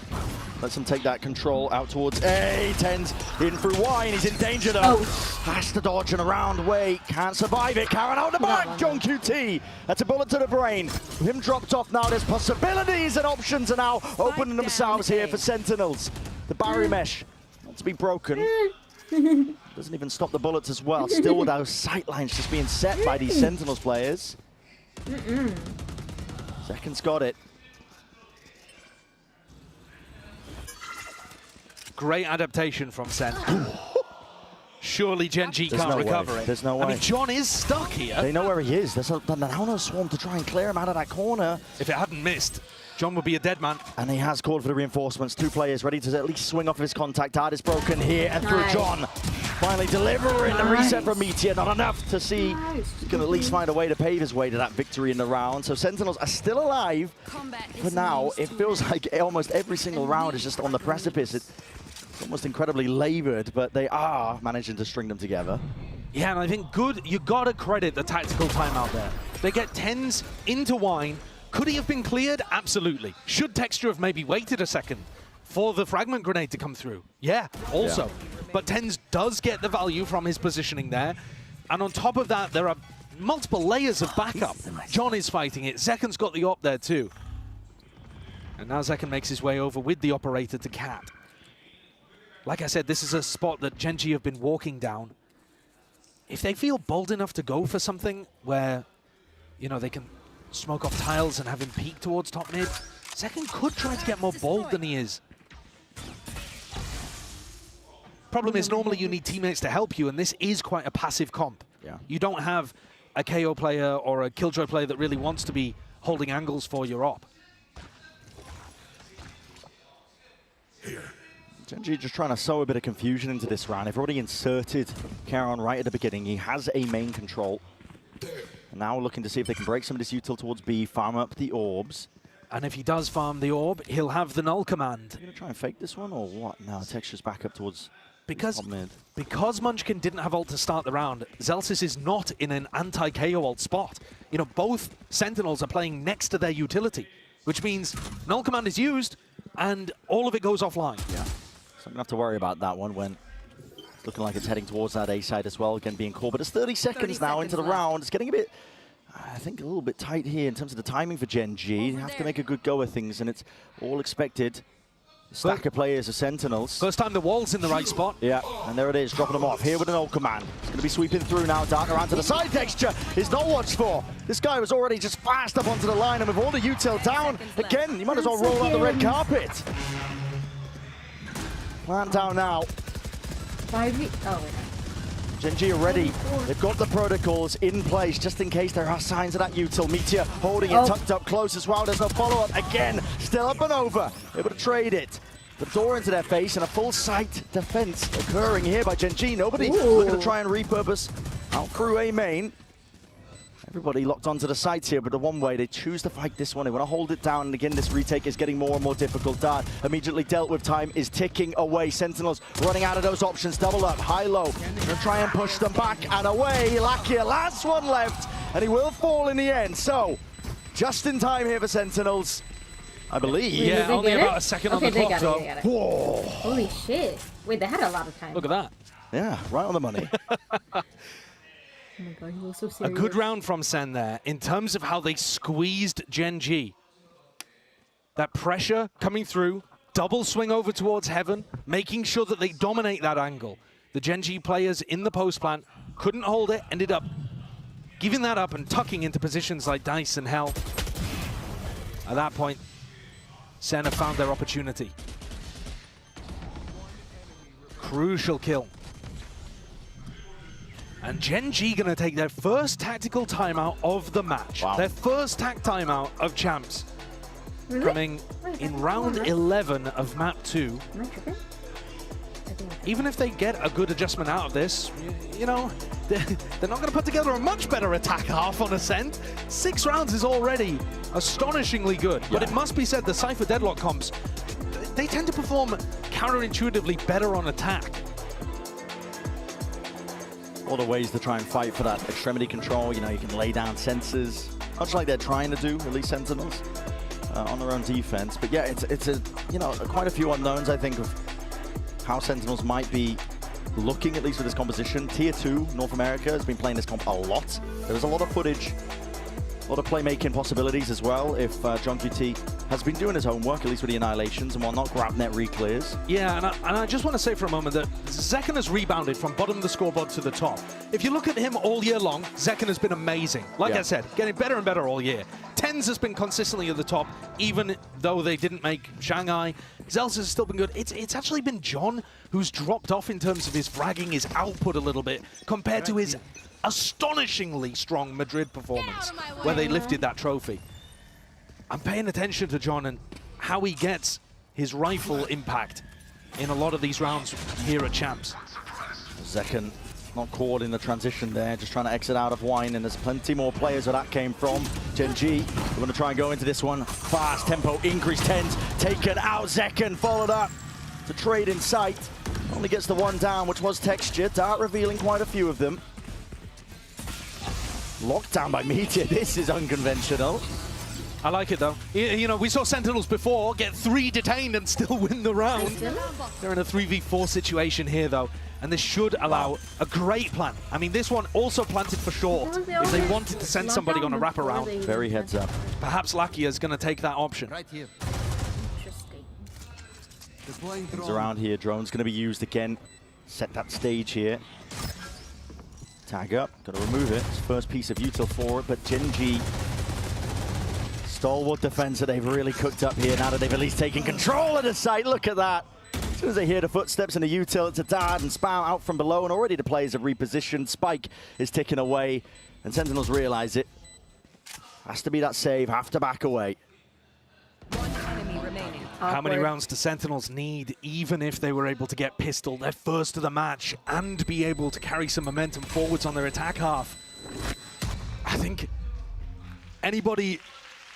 lets him take that control out towards A. Tens in through Y, and he's in danger though. Has to dodge and around. Wait, can't survive it. Karen out the back. John QT. That's a bullet to the brain. With him dropped off now, there's possibilities and options are now opening themselves here for Sentinels. The barrier mesh not to be broken. Doesn't even stop the bullets as well. Still with those sight lines just being set by these Sentinels players. Second's got it. Great adaptation from SEN. Surely Genji can't recover it. There's no way. I mean, John is stuck here. They know where he is. There's a Nano Swarm to try and clear him out of that corner. If it hadn't missed, John would be a dead man. And he has called for the reinforcements. Two players ready to at least swing off of his contact. Dart is broken here and through John. Finally delivering the reset from Meteor. Not enough to see. He can at least find a way to pave his way to that victory in the round. So Sentinels are still alive. For now, it feels like almost every single round is just on the precipice. It's almost incredibly labored, but they are managing to string them together. Yeah, and I think you gotta credit the tactical timeout there. They get Tens into Wine. Could he have been cleared? Absolutely. Should Texture have maybe waited a second for the fragment grenade to come through? Yeah, also. Yeah. But Tens does get the value from his positioning there. And on top of that, there are multiple layers of backup. John is fighting it. Zekken's got the op there too. And now Zekken makes his way over with the operator to Cat. Like I said, this is a spot that Genji have been walking down. If they feel bold enough to go for something where, they can smoke off tiles and have him peek towards top mid, Zekken could try to get more bold than he is. Problem is, normally you need teammates to help you, and this is quite a passive comp. Yeah. You don't have a KO player or a Killjoy player that really wants to be holding angles for your op. Genji just trying to sow a bit of confusion into this round. They've already inserted Charon right at the beginning. He has a main control. And now looking to see if they can break some of this util towards B, farm up the orbs. And if he does farm the orb, he'll have the null command. Are you going to try and fake this one or what? No, Texture's back up towards top mid. Because Munchkin didn't have ult to start the round, Xelsis is not in an anti-KO ult spot. Both Sentinels are playing next to their utility, which means null command is used and all of it goes offline. Yeah. So I'm going to have to worry about that one when it's looking like it's heading towards that A side as well, again being called. But it's 30 seconds now into the round. It's getting a bit, I think, a little bit tight here in terms of the timing for Gen G. You have to make a good go of things, and it's all expected. Stack of players of Sentinels. First time the wall's in the right spot. Yeah, and there it is, dropping them off. Here with an ult command. It's going to be sweeping through now. Dark around to the side. Texture is not watched for. This guy was already just fast up onto the line, and with all the util down, again, you might as well roll out the red carpet. Plant down now. 5v. Oh, wait. GENG are ready. They've got the protocols in place just in case there are signs of that util. Meteor holding it tucked up close as well. There's no follow-up. Again, still up and over. Able to trade it. The door into their face and a full sight defense occurring here by GENG. Nobody looking to try and repurpose out through A main. Everybody locked onto the sights here, but the one way they choose to fight this one. They want to hold it down, and again, this retake is getting more and more difficult. Dart immediately dealt with. Time is ticking away. Sentinels running out of those options. Double up, high-low. Gonna try and push them back and away. Lakia, last one left, and he will fall in the end. So, just in time here for Sentinels, I believe. Yeah, only about a second on the clock, though. Whoa. Holy shit. Wait, they had a lot of time. Look at that. Yeah, right on the money. Oh my god, he looks so A serious. good round from Sen there in terms of how they squeezed GENG. That pressure coming through, double swing over towards Heaven, making sure that they dominate that angle. The GENG players in the post plant couldn't hold it, ended up giving that up and tucking into positions like Dice and Hell. At that point, Sen have found their opportunity. Crucial kill. And GENG gonna take their first tactical timeout of the match. Wow. Their first tac timeout of champs. Really? Coming in round 11 of map 2. Am I tripping? Even if they get a good adjustment out of this, you know, they're not gonna put together a much better attack half on Ascent. 6 rounds is already astonishingly good, but it must be said the Cypher Deadlock comps, they tend to perform counterintuitively better on attack. All the ways to try and fight for that extremity control. You know, you can lay down sensors, much like they're trying to do, at least Sentinels, on their own defense. But yeah, it's a, you know, quite a few unknowns, I think, of how Sentinels might be looking, at least with this composition. Tier 2, North America, has been playing this comp a lot. There's a lot of footage, a lot of playmaking possibilities as well, if John QT has been doing his homework, at least with the Annihilations and whatnot, grab net reclears. Yeah, and I just want to say for a moment that Zekken has rebounded from bottom of the scoreboard to the top. If you look at him all year long, Zekken has been amazing. Like I said, getting better and better all year. Tens has been consistently at the top, even though they didn't make Shanghai. Zels has still been good. It's actually been John who's dropped off in terms of his fragging, his output a little bit, compared to his astonishingly strong Madrid performance, where they lifted that trophy. I'm paying attention to John and how he gets his rifle impact in a lot of these rounds here at Champs. Zekken not caught in the transition there, just trying to exit out of Wine, and there's plenty more players where that came from. GENG, we're going to try and go into this one. Fast tempo, increase 10s, taken out. Zekken followed up to trade in sight. Only gets the one down, which was Texture. Dart revealing quite a few of them. Locked down by Meteor. This is unconventional. I like it, though. You know, we saw Sentinels before get 3 detained and still win the round. They're in a 3v4 situation here, though, and this should allow a great plan. I mean, this one also planted for short if they wanted to send somebody on a wraparound. Very heads up. Perhaps Lakia is going to take that option. Right here. Comes around here. Drone's going to be used again. Set that stage here. Tag up. Got to remove it. It's first piece of util for it, but GENG, stalwart defense that they've really cooked up here now that they've at least taken control of the site. Look at that. As soon as they hear the footsteps and the util, it's a Dart and Spam out from below, and already the players have repositioned. Spike is ticking away, and Sentinels realize it. Has to be that save, have to back away. One enemy remaining. How many rounds do Sentinels need, even if they were able to get pistol, their first of the match, and be able to carry some momentum forwards on their attack half? I think anybody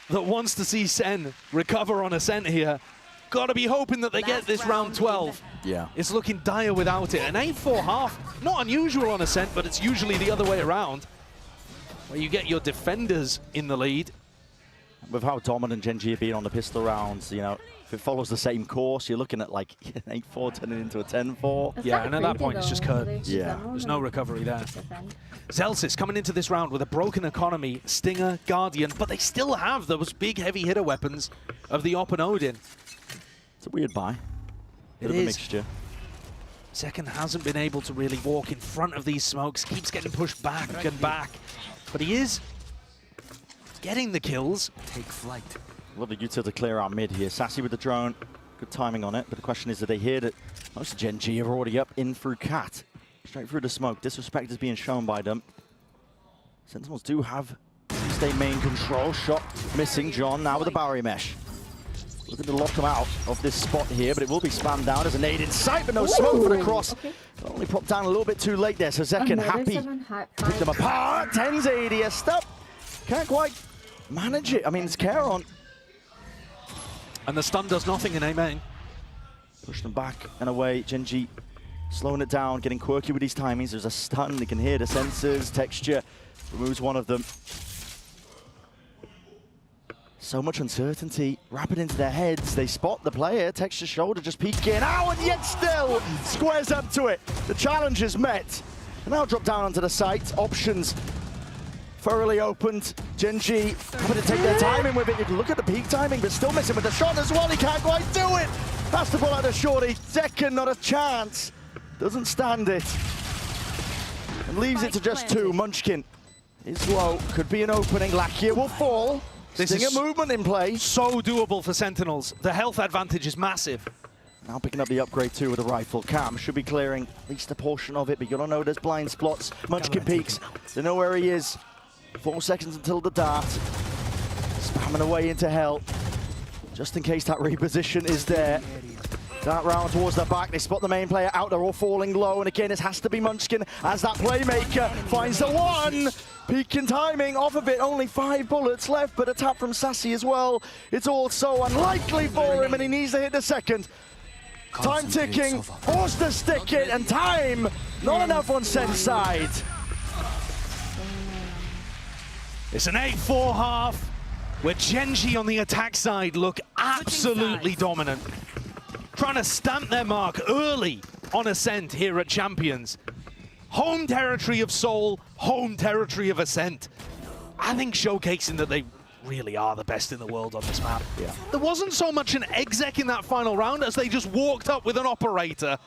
that wants to see Sen recover on Ascent here, gotta be hoping that they get this round 12. Yeah. It's looking dire without it. An 8-4 half, not unusual on Ascent, but it's usually the other way around, where you get your defenders in the lead. With how dominant GENG have been on the pistol rounds, you know, if it follows the same course, you're looking at like an 8-4 turning into a 10-4. Yeah, and at that point, it's just curtains. Yeah. There's no recovery there. Zelsis coming into this round with a broken economy, Stinger, Guardian, but they still have those big heavy hitter weapons of the Op and Odin. It's a weird buy. Bit It of a is. mixture. Second hasn't been able to really walk in front of these smokes, keeps getting pushed back and back. But he is getting the kills. Take flight. Lovely util to clear our mid here. Sassy with the drone. Good timing on it. But the question is, did they hear that most of Gen G are already up in through Cat? Straight through the smoke. Disrespect is being shown by them. Sentinels do have stay main control. Shot missing. John now with the barrier mesh. Looking to lock them out of this spot here, but it will be spammed down. There's a nade in sight, but no smoke for the cross. Okay. Only propped down a little bit too late there, so Zekken happy. Pick them apart. 10's ADS up. Can't quite manage it. I mean, it's Caron. And the stun does nothing in A main. Push them back and away. Gen G slowing it down, getting quirky with these timings. There's a stun. They can hear the sensors. Texture removes one of them. So much uncertainty, rapid into their heads. They spot the player, Texture's shoulder just peeking out, and yet still squares up to it. The challenge is met. And now drop down onto the site. Options thoroughly opened. Gen G having to take their timing with it. You can look at the peak timing, but still missing with the shot as well. He can't quite do it. Has to pull out the shorty. Zekken, not a chance. Doesn't stand it. And leaves it to just two. Munchkin is low. Could be an opening. Lakia will fall. This Stinger is movement in play. So doable for Sentinels. The health advantage is massive. Now picking up the upgrade too with a rifle. Cam should be clearing at least a portion of it, but you don't know there's blind spots. Munchkin peeks. They know where he is. 4 seconds until the dart. Spamming away into hell. Just in case that reposition is there. Dart round towards the back. They spot the main player out. They're all falling low. And again, it has to be Munchkin as that playmaker finds the one. Peak in timing off of it. Only 5 bullets left, but a tap from Sassy as well. It's all so unlikely for him, and he needs to hit the second. Time ticking. Forced to stick it, and time not enough on Sen's side. It's an 8-4 half where Gen G on the attack side look absolutely dominant. Trying to stamp their mark early on Ascent here at Champions. Home territory of Seoul, home territory of Ascent. I think showcasing that they really are the best in the world on this map. Yeah. There wasn't so much an exec in that final round as they just walked up with an operator.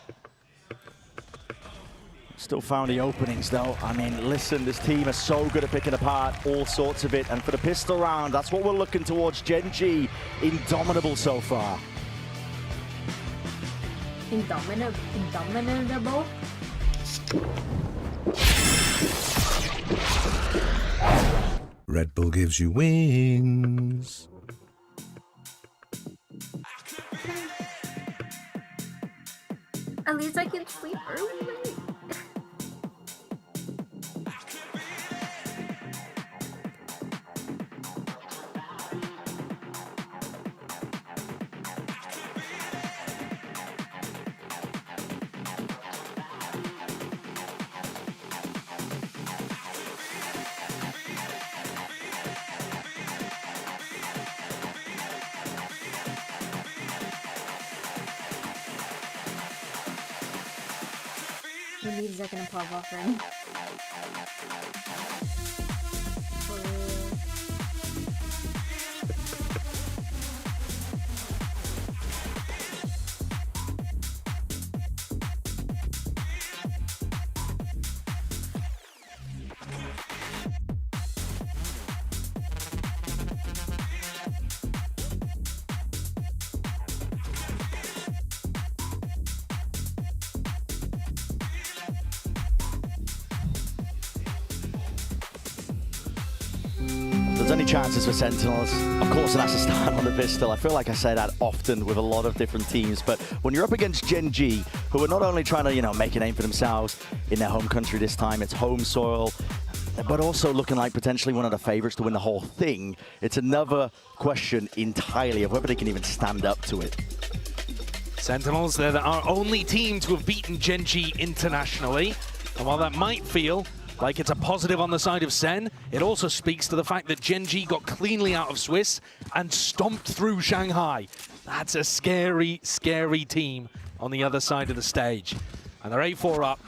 Still found the openings though. I mean, listen, this team is so good at picking apart all sorts of it. And for the pistol round, that's what we're looking towards. Gen G, indomitable so far. Indomitable. Red Bull gives you wings. At least I can sleep early. We need Zekken and Pop offering. There's any chances for Sentinels, of course it has to start on the pistol. I feel like I say that often with a lot of different teams, but when you're up against Gen G, who are not only trying to, make a name for themselves in their home country this time, it's home soil, but also looking like potentially one of the favorites to win the whole thing, it's another question entirely of whether they can even stand up to it. Sentinels, they're our only team to have beaten Gen G internationally, and while that might feel like it's a positive on the side of Sen, it also speaks to the fact that Gen G got cleanly out of Swiss and stomped through Shanghai. That's a scary, scary team on the other side of the stage. And they're 8-4 up,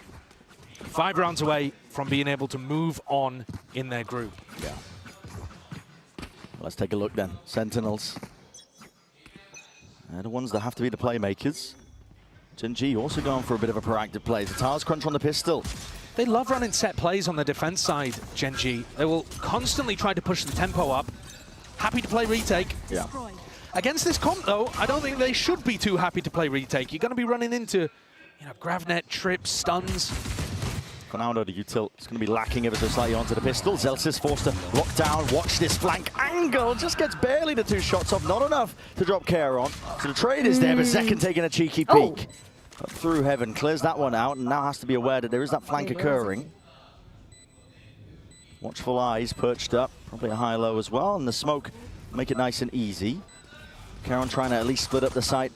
5 rounds away from being able to move on in their group. Let's take a look then. Sentinels. They're the ones that have to be the playmakers. GENG also going for a bit of a proactive play. Tatar's crunch on the pistol. They love running set plays on the defense side, GENG. They will constantly try to push the tempo up. Happy to play retake. Yeah. Against this comp, though, I don't think they should be too happy to play retake. You're going to be running into, gravnet, trips, stuns. Ronaldo, the util, is going to be lacking ever so slightly onto the pistol. Zelsis forced to lock down, watch this flank angle, just gets barely the 2 shots off, not enough to drop care on. So the trade is there, but Zekken taking a cheeky peek. Up through heaven, clears that one out, and now has to be aware that there is that flank occurring. Watchful eyes perched up, probably a high-low as well, and the smoke make it nice and easy. Caron trying to at least split up the site.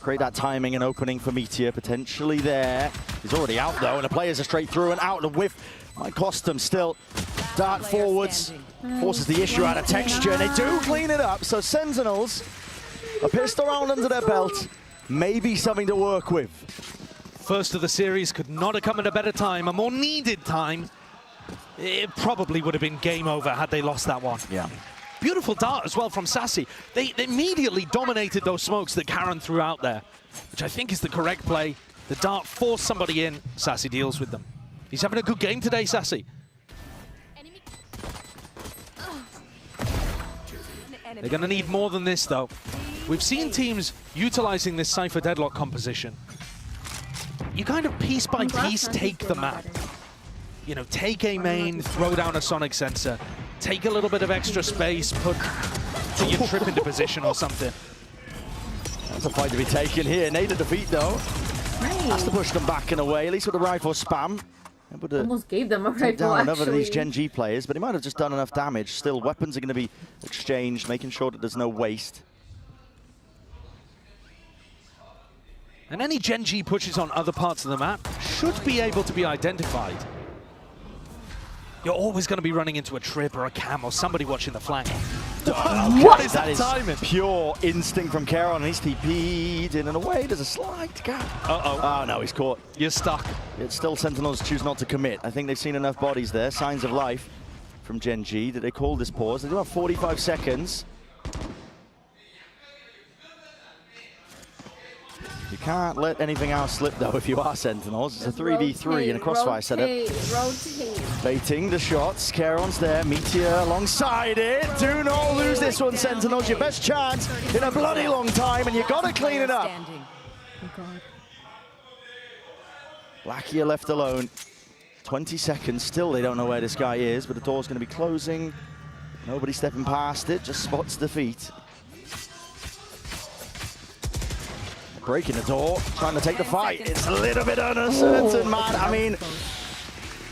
Create that timing and opening for Meteor, potentially there. He's already out though, and the players are straight through and out. The whiff might cost them still. Dart forwards, forces the issue out of texture, and they do clean it up. So Sentinels, a pistol round under their belt, maybe something to work with. First of the series could not have come at a better time, a more needed time. It probably would have been game over had they lost that one. Yeah. Beautiful dart as well from Sassy. They immediately dominated those smokes that Caron threw out there, which I think is the correct play. The dart forced somebody in. Sassy deals with them. He's having a good game today, Sassy. They're going to need more than this, though. We've seen teams utilizing this Cypher Deadlock composition. You kind of piece by piece take the map. Take a main, throw down a sonic sensor, take a little bit of extra space, put your trip into position or something. That's a fight to be taken here. Nader defeat, though. Has to push them back in a way, at least with the rifle spam. Almost gave them a rifle, down another of these actually. GENG players, but he might have just done enough damage. Still, weapons are going to be exchanged, making sure that there's no waste. And any GENG pushes on other parts of the map should be able to be identified. You're always going to be running into a trip or a cam or somebody watching the flank. What is that timing? Pure instinct from Caron, and he's TP'd in and away. There's a slight gap. Uh-oh. Oh, no, he's caught. You're stuck. It's still Sentinels choose not to commit. I think they've seen enough bodies there. Signs of life from GENG that they call this pause. They do have 45 seconds. You can't let anything else slip, though, if you are Sentinels. It's a 3v3 in a crossfire setup. Rotate. Baiting the shots. Caron's there. Meteor alongside it. Do not lose this one, Sentinels. Your best chance in a bloody long time, and you got to clean it up. Blackia left alone. 20 seconds. Still, they don't know where this guy is, but the door's going to be closing. Nobody stepping past it. Just spots defeat. Breaking the door, trying to take the fight. It's a little bit uncertain, man. I mean,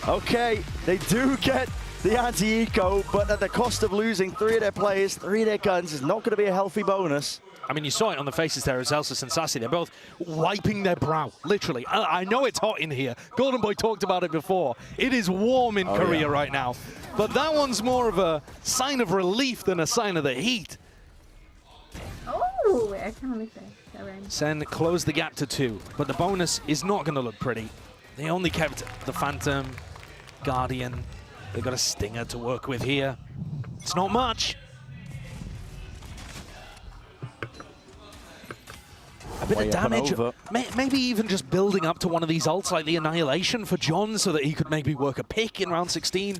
okay, they do get the anti-eco, but at the cost of losing 3 of their players, 3 of their guns is not going to be a healthy bonus. I mean, you saw it on the faces there as Zelsis and Sassy. They're both wiping their brow, literally. I know it's hot in here. Golden Boy talked about it before. It is warm in Korea right now. But that one's more of a sign of relief than a sign of the heat. Oh, I can't like that. SEN closed the gap to 2, but the bonus is not going to look pretty. They only kept the Phantom, Guardian. They've got a Stinger to work with here. It's not much. A bit of damage. Maybe even just building up to one of these ults like the Annihilation for John so that he could maybe work a pick in round 16.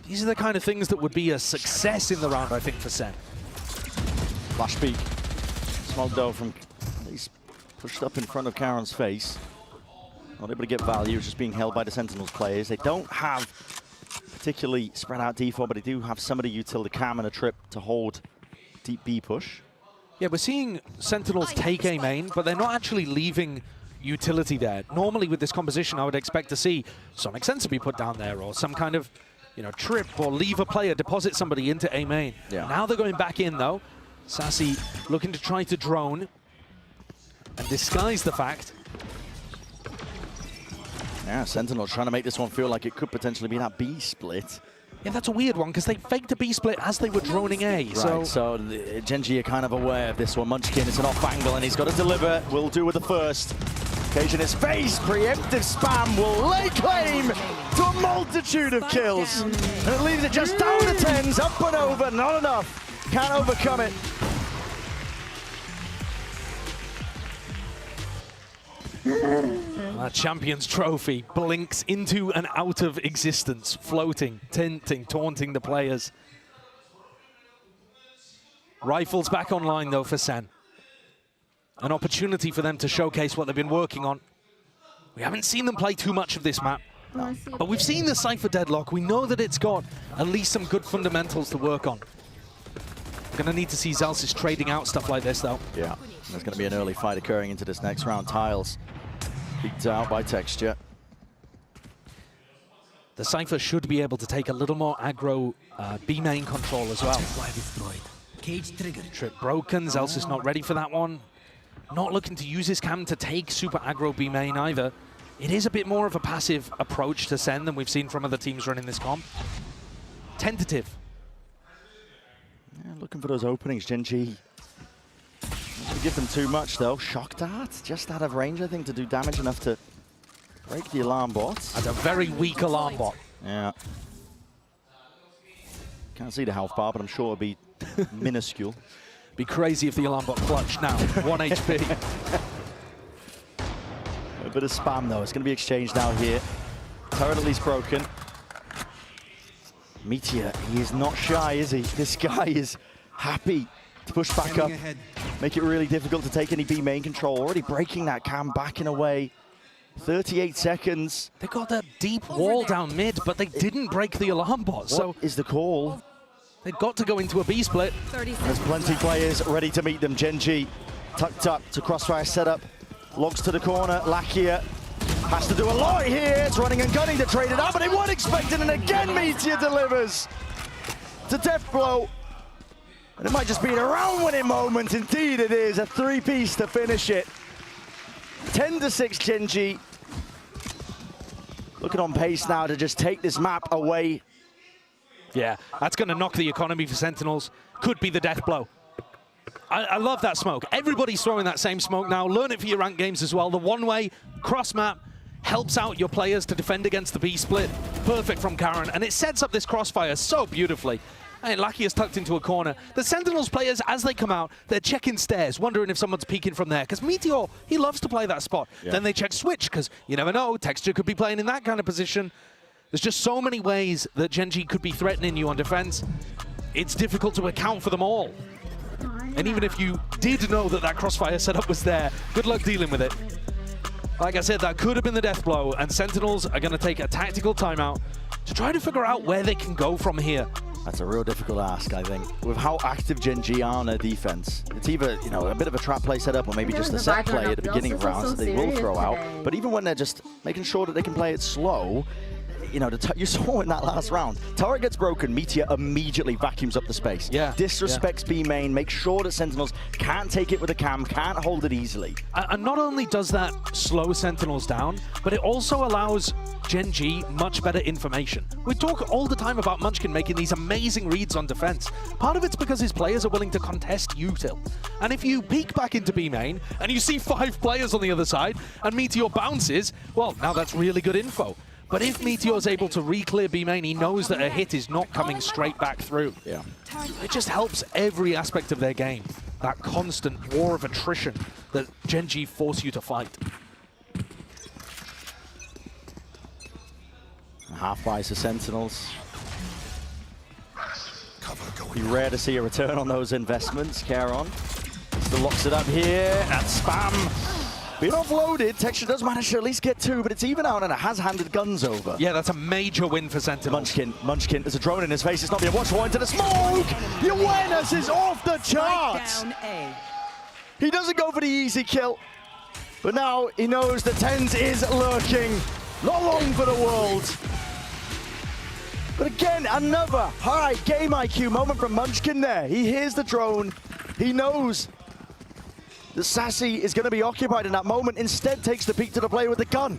These are the kind of things that would be a success in the round, I think, for SEN. Flash peek. Small dough from... He's pushed up in front of Caron's face. Not able to get value, it's just being held by the Sentinels players. They don't have particularly spread out D4, but they do have somebody util the cam and a trip to hold deep B push. Yeah, we're seeing Sentinels take a main, but they're not actually leaving utility there. Normally with this composition, I would expect to see Sonic Sensor be put down there, or some kind of, trip, or leave a player, deposit somebody into a main. Yeah. Now they're going back in, though. Sassy looking to try to drone and disguise the fact. Yeah, Sentinels trying to make this one feel like it could potentially be that B split. Yeah, that's a weird one, because they faked a B split as they were droning A. Right, so GENG are kind of aware of this one. Munchkin, it's an off angle, and he's got to deliver. Will do with the first. Occasion his face, preemptive spam will lay claim to a multitude of kills. And it leaves it just down to 10s, up and over, not enough. Can't overcome it. That Champions Trophy blinks into and out of existence, floating, tinting, taunting the players. Rifles back online, though, for SEN. An opportunity for them to showcase what they've been working on. We haven't seen them play too much of this map, but we've seen the Cypher deadlock. We know that it's got at least some good fundamentals to work on. We're going to need to see Zalsis trading out stuff like this, though. Yeah, there's going to be an early fight occurring into this next round. Tiles beat out by Texture. The Cypher should be able to take a little more aggro B main control as well. Cage trigger. Trip broken, Zalsis not ready for that one. Not looking to use his cam to take super aggro B main either. It is a bit more of a passive approach to SEN than we've seen from other teams running this comp. Tentative. Yeah, looking for those openings, GENG. Not give them too much though. Shock dart, just out of range I think to do damage enough to break the alarm bot. That's a very weak alarm bot. Yeah. Can't see the health bar, but I'm sure it'll be minuscule. Be crazy if the alarm bot clutched now. 1 HP. A bit of spam though. It's going to be exchanged now here. Turret at least broken. Meteor, he is not shy, is he? This guy is happy to push back up. Make it really difficult to take any B main control. Already breaking that cam, backing away. 38 seconds. They got that deep wall down mid, but they didn't break the alarm bot. What is the call? They've got to go into a B split. There's plenty of players ready to meet them. GENG tucked up to crossfire setup. Logs to the corner. Lakia has to do a lot here. It's running and gunning to trade it out, but they weren't expecting, and again Meteor delivers. It's a death blow. And it might just be a round-winning moment. Indeed it is. A three-piece to finish it. 10-6 GENG. Looking on pace now to just take this map away. Yeah, that's going to knock the economy for Sentinels. Could be the death blow. I love that smoke. Everybody's throwing that same smoke now. Learn it for your ranked games as well. The one-way cross-map helps out your players to defend against the B split. Perfect from Karen, and it sets up this crossfire so beautifully. And Lucky is tucked into a corner. The Sentinels players, as they come out, they're checking stairs, wondering if someone's peeking from there. Because Meteor, he loves to play that spot. Yeah. Then they check switch, because you never know, Texture could be playing in that kind of position. There's just so many ways that GENG could be threatening you on defense. It's difficult to account for them all. And even if you did know that that crossfire setup was there, good luck dealing with it. Like I said, that could have been the death blow, and Sentinels are going to take a tactical timeout to try to figure out where they can go from here. That's a real difficult ask, I think. With how active GENG are on their defense, it's either, you know, a bit of a trap play setup or maybe just a set play at the beginning of rounds that they will throw out. But even when they're just making sure that they can play it slow, you know, you saw in that last round, turret gets broken, Meteor immediately vacuums up the space. Yeah. Disrespects B main, makes sure that Sentinels can't take it with a cam, can't hold it easily. And not only does that slow Sentinels down, but it also allows GENG much better information. We talk all the time about Munchkin making these amazing reads on defense. Part of it's because his players are willing to contest util. And if you peek back into B main and you see 5 players on the other side and Meteor bounces, well, now that's really good info. But if Meteor's able to re-clear B main, he knows that a hit is not coming straight back through. Yeah. It just helps every aspect of their game. That constant war of attrition that GENG force you to fight. Half buys the Sentinels. Be rare to see a return on those investments. Caron still locks it up here. That's spam. Being offloaded, Texture does manage to at least get 2, but it's even out and it has handed guns over. Yeah, that's a major win for Sentinels. Munchkin, there's a drone in his face. It's not being watched. Into the smoke. The awareness is off the charts. He doesn't go for the easy kill, but now he knows the TenZ is lurking. Not long for the world. But again, another high game IQ moment from Munchkin there. He hears the drone. He knows the Sassy is going to be occupied in that moment, instead takes the peek to the player with the gun.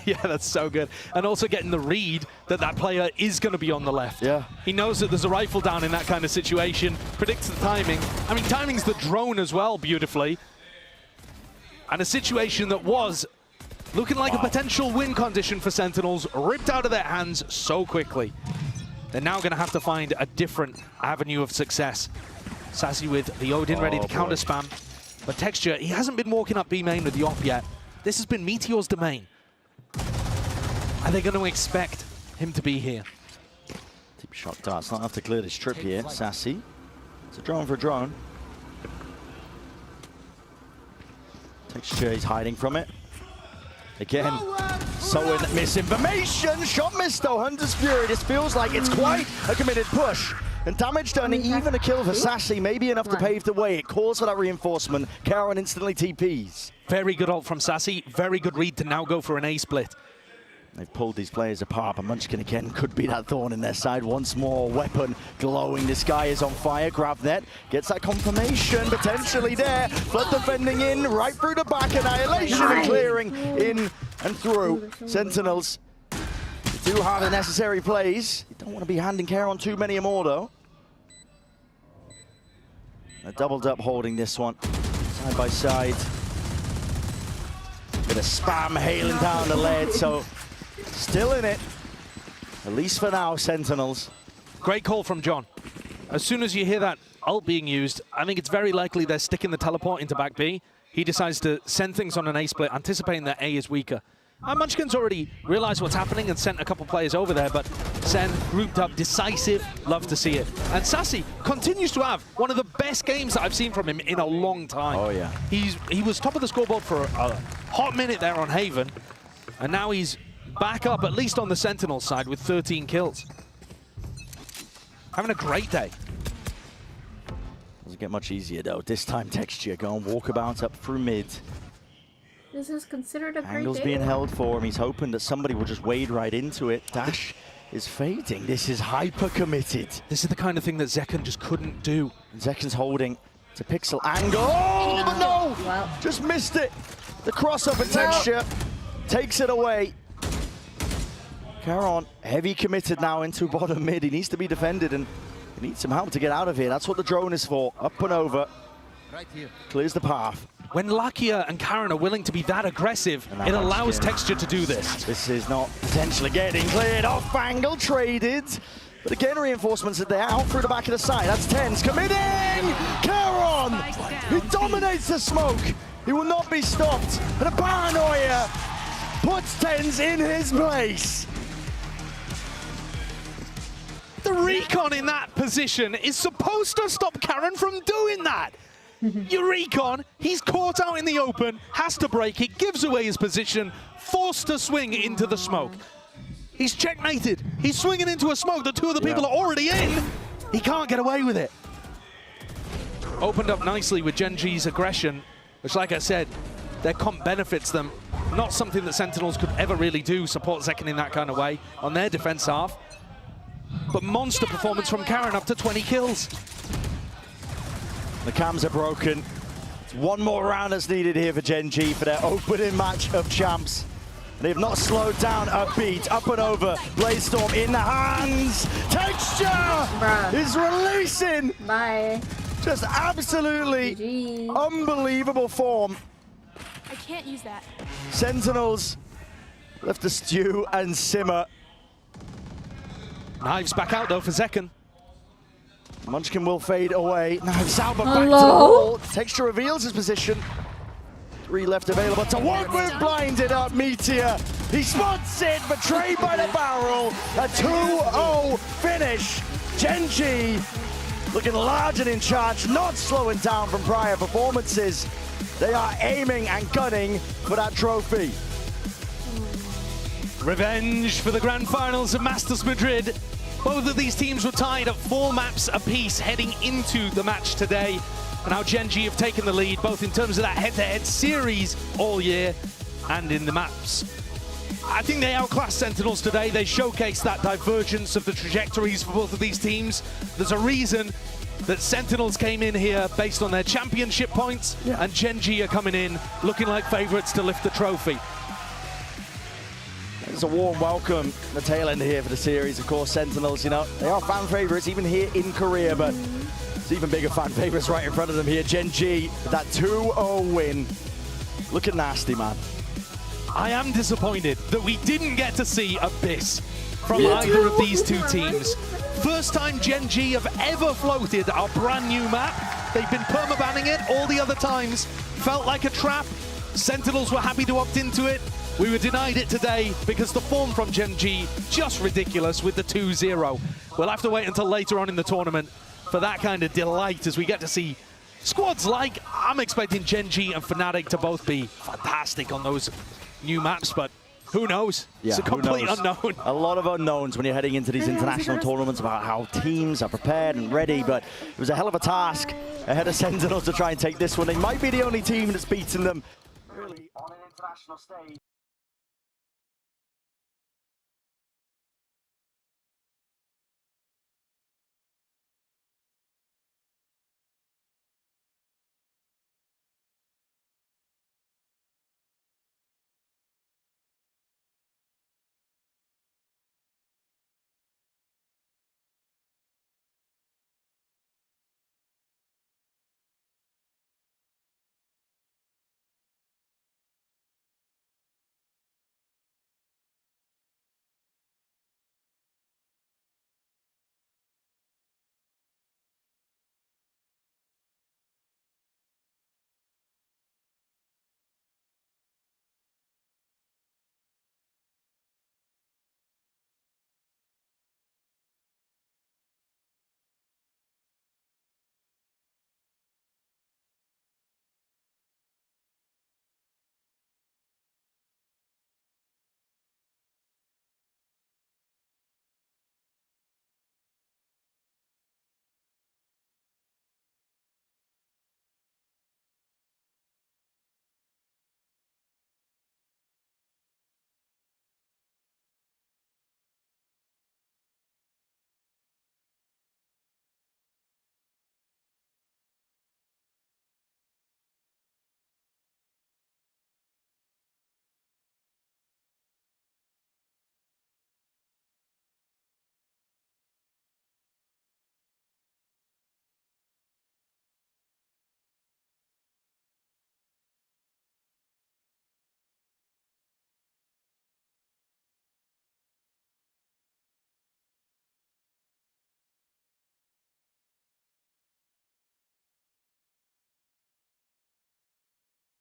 Yeah, that's so good. And also getting the read that that player is going to be on the left. Yeah. He knows that there's a rifle down in that kind of situation, predicts the timing. I mean, timing's the drone as well, beautifully. And a situation that was looking like a potential win condition for Sentinels, ripped out of their hands so quickly. They're now going to have to find a different avenue of success. Sassy with the Odin ready to counter spam. But Texture, he hasn't been walking up B main with the op yet. This has been Meteor's domain. Are they going to expect him to be here? Deep shot darts, not enough to clear this trip here. Sassy. It's a drone for a drone. Texture, he's hiding from it. Again, sowing misinformation. Shot missed though, Hunter's Fury. This feels like it's quite a committed push. And damage done, even a kill for Sassy, maybe enough to pave the way. It calls for that reinforcement. Karen instantly TPs. Very good ult from Sassy. Very good read to now go for an A split. They've pulled these players apart, but Munchkin again could be that thorn in their side once more. Weapon glowing, this guy is on fire. Grabnet gets that confirmation, potentially there. Flood defending in, right through the back, annihilation and clearing in and through. Sentinels do have the necessary plays. You don't want to be handing care on too many more though. They're doubled up holding this one, side by side. Bit of spam hailing down the lead, so still in it, at least for now, Sentinels. Great call from John. As soon as you hear that ult being used, I think it's very likely they're sticking the teleport into back B. He decides to send things on an A split, anticipating that A is weaker. Munchkin's already realized what's happening and sent a couple players over there, but SEN grouped up, decisive, love to see it. And Sassy continues to have one of the best games that I've seen from him in a long time. Oh yeah. He was top of the scoreboard for a hot minute there on Haven, and now he's back up, at least on the Sentinel side, with 13 kills. Having a great day. Doesn't get much easier though. This time Texture going walkabout up through mid. This is considered a great Angle's day. being held for him. He's hoping that somebody will just wade right into it. Dash is fading. This is hyper committed. This is the kind of thing that Zekken just couldn't do. And Zekken's holding to pixel angle. Oh, but no! Wow. Just missed it. The cross-up and Texture takes it away. Caron, heavy committed now into bottom mid. He needs to be defended and he needs some help to get out of here. That's what the drone is for. Up and over. Right here. Clears the path. When Lakia and Karen are willing to be that aggressive, it allows Texture to do this. This is not potentially getting cleared off. Angle traded. But again, reinforcements are there. Out through the back of the side. That's Tens committing! Caron! He dominates the smoke. He will not be stopped. And a paranoia puts Tens in his place. The recon in that position is supposed to stop Karen from doing that. Your recon, he's caught out in the open, has to break it, gives away his position, forced to swing into the smoke. He's checkmated. He's swinging into a smoke that two of the people are already in. He can't get away with it. Opened up nicely with GENG's aggression, which, like I said, their comp benefits them. Not something that Sentinels could ever really do, support Zekken in that kind of way on their defense half. But monster performance from Karen, up to 20 kills. The cams are broken. It's one more round that's needed here for GENG for their opening match of champs. They've not slowed down a beat. Up and over. Blazestorm in the hands. Texture is releasing. Bye. Just absolutely unbelievable form. I can't use that. Sentinels left to stew and simmer. Knives back out though for Zekken. Munchkin will fade away. Knives out, but back to the wall. Texture reveals his position. 3 left available to work with. Blinded up Meteor. He spots it, betrayed by the barrel. A 2-0 finish. GENG looking large and in charge, not slowing down from prior performances. They are aiming and gunning for that trophy. Revenge for the grand finals of Masters Madrid. Both of these teams were tied at 4 maps apiece heading into the match today. And now GENG have taken the lead, both in terms of that head-to-head series all year and in the maps. I think they outclassed Sentinels today. They showcased that divergence of the trajectories for both of these teams. There's a reason that Sentinels came in here based on their championship points, and GENG are coming in looking like favourites to lift the trophy. It's a warm welcome, the tail end here for the series. Of course, Sentinels, you know, they are fan favourites even here in Korea, but it's even bigger fan favourites right in front of them here. GENG, that 2-0 win. Looking nasty, man. I am disappointed that we didn't get to see Abyss from either of these two teams. First time GENG have ever floated our brand new map. They've been permabanning it all the other times. Felt like a trap. Sentinels were happy to opt into it. We were denied it today because the form from GENG just ridiculous with the 2-0. We'll have to wait until later on in the tournament for that kind of delight as we get to see squads like, I'm expecting GENG and Fnatic to both be fantastic on those new maps, but who knows? Yeah, it's a complete unknown. A lot of unknowns when you're heading into these international tournaments about how teams are prepared and ready, but it was a hell of a task ahead of Sentinels to try and take this one. They might be the only team that's beaten them. Really, on an international stage.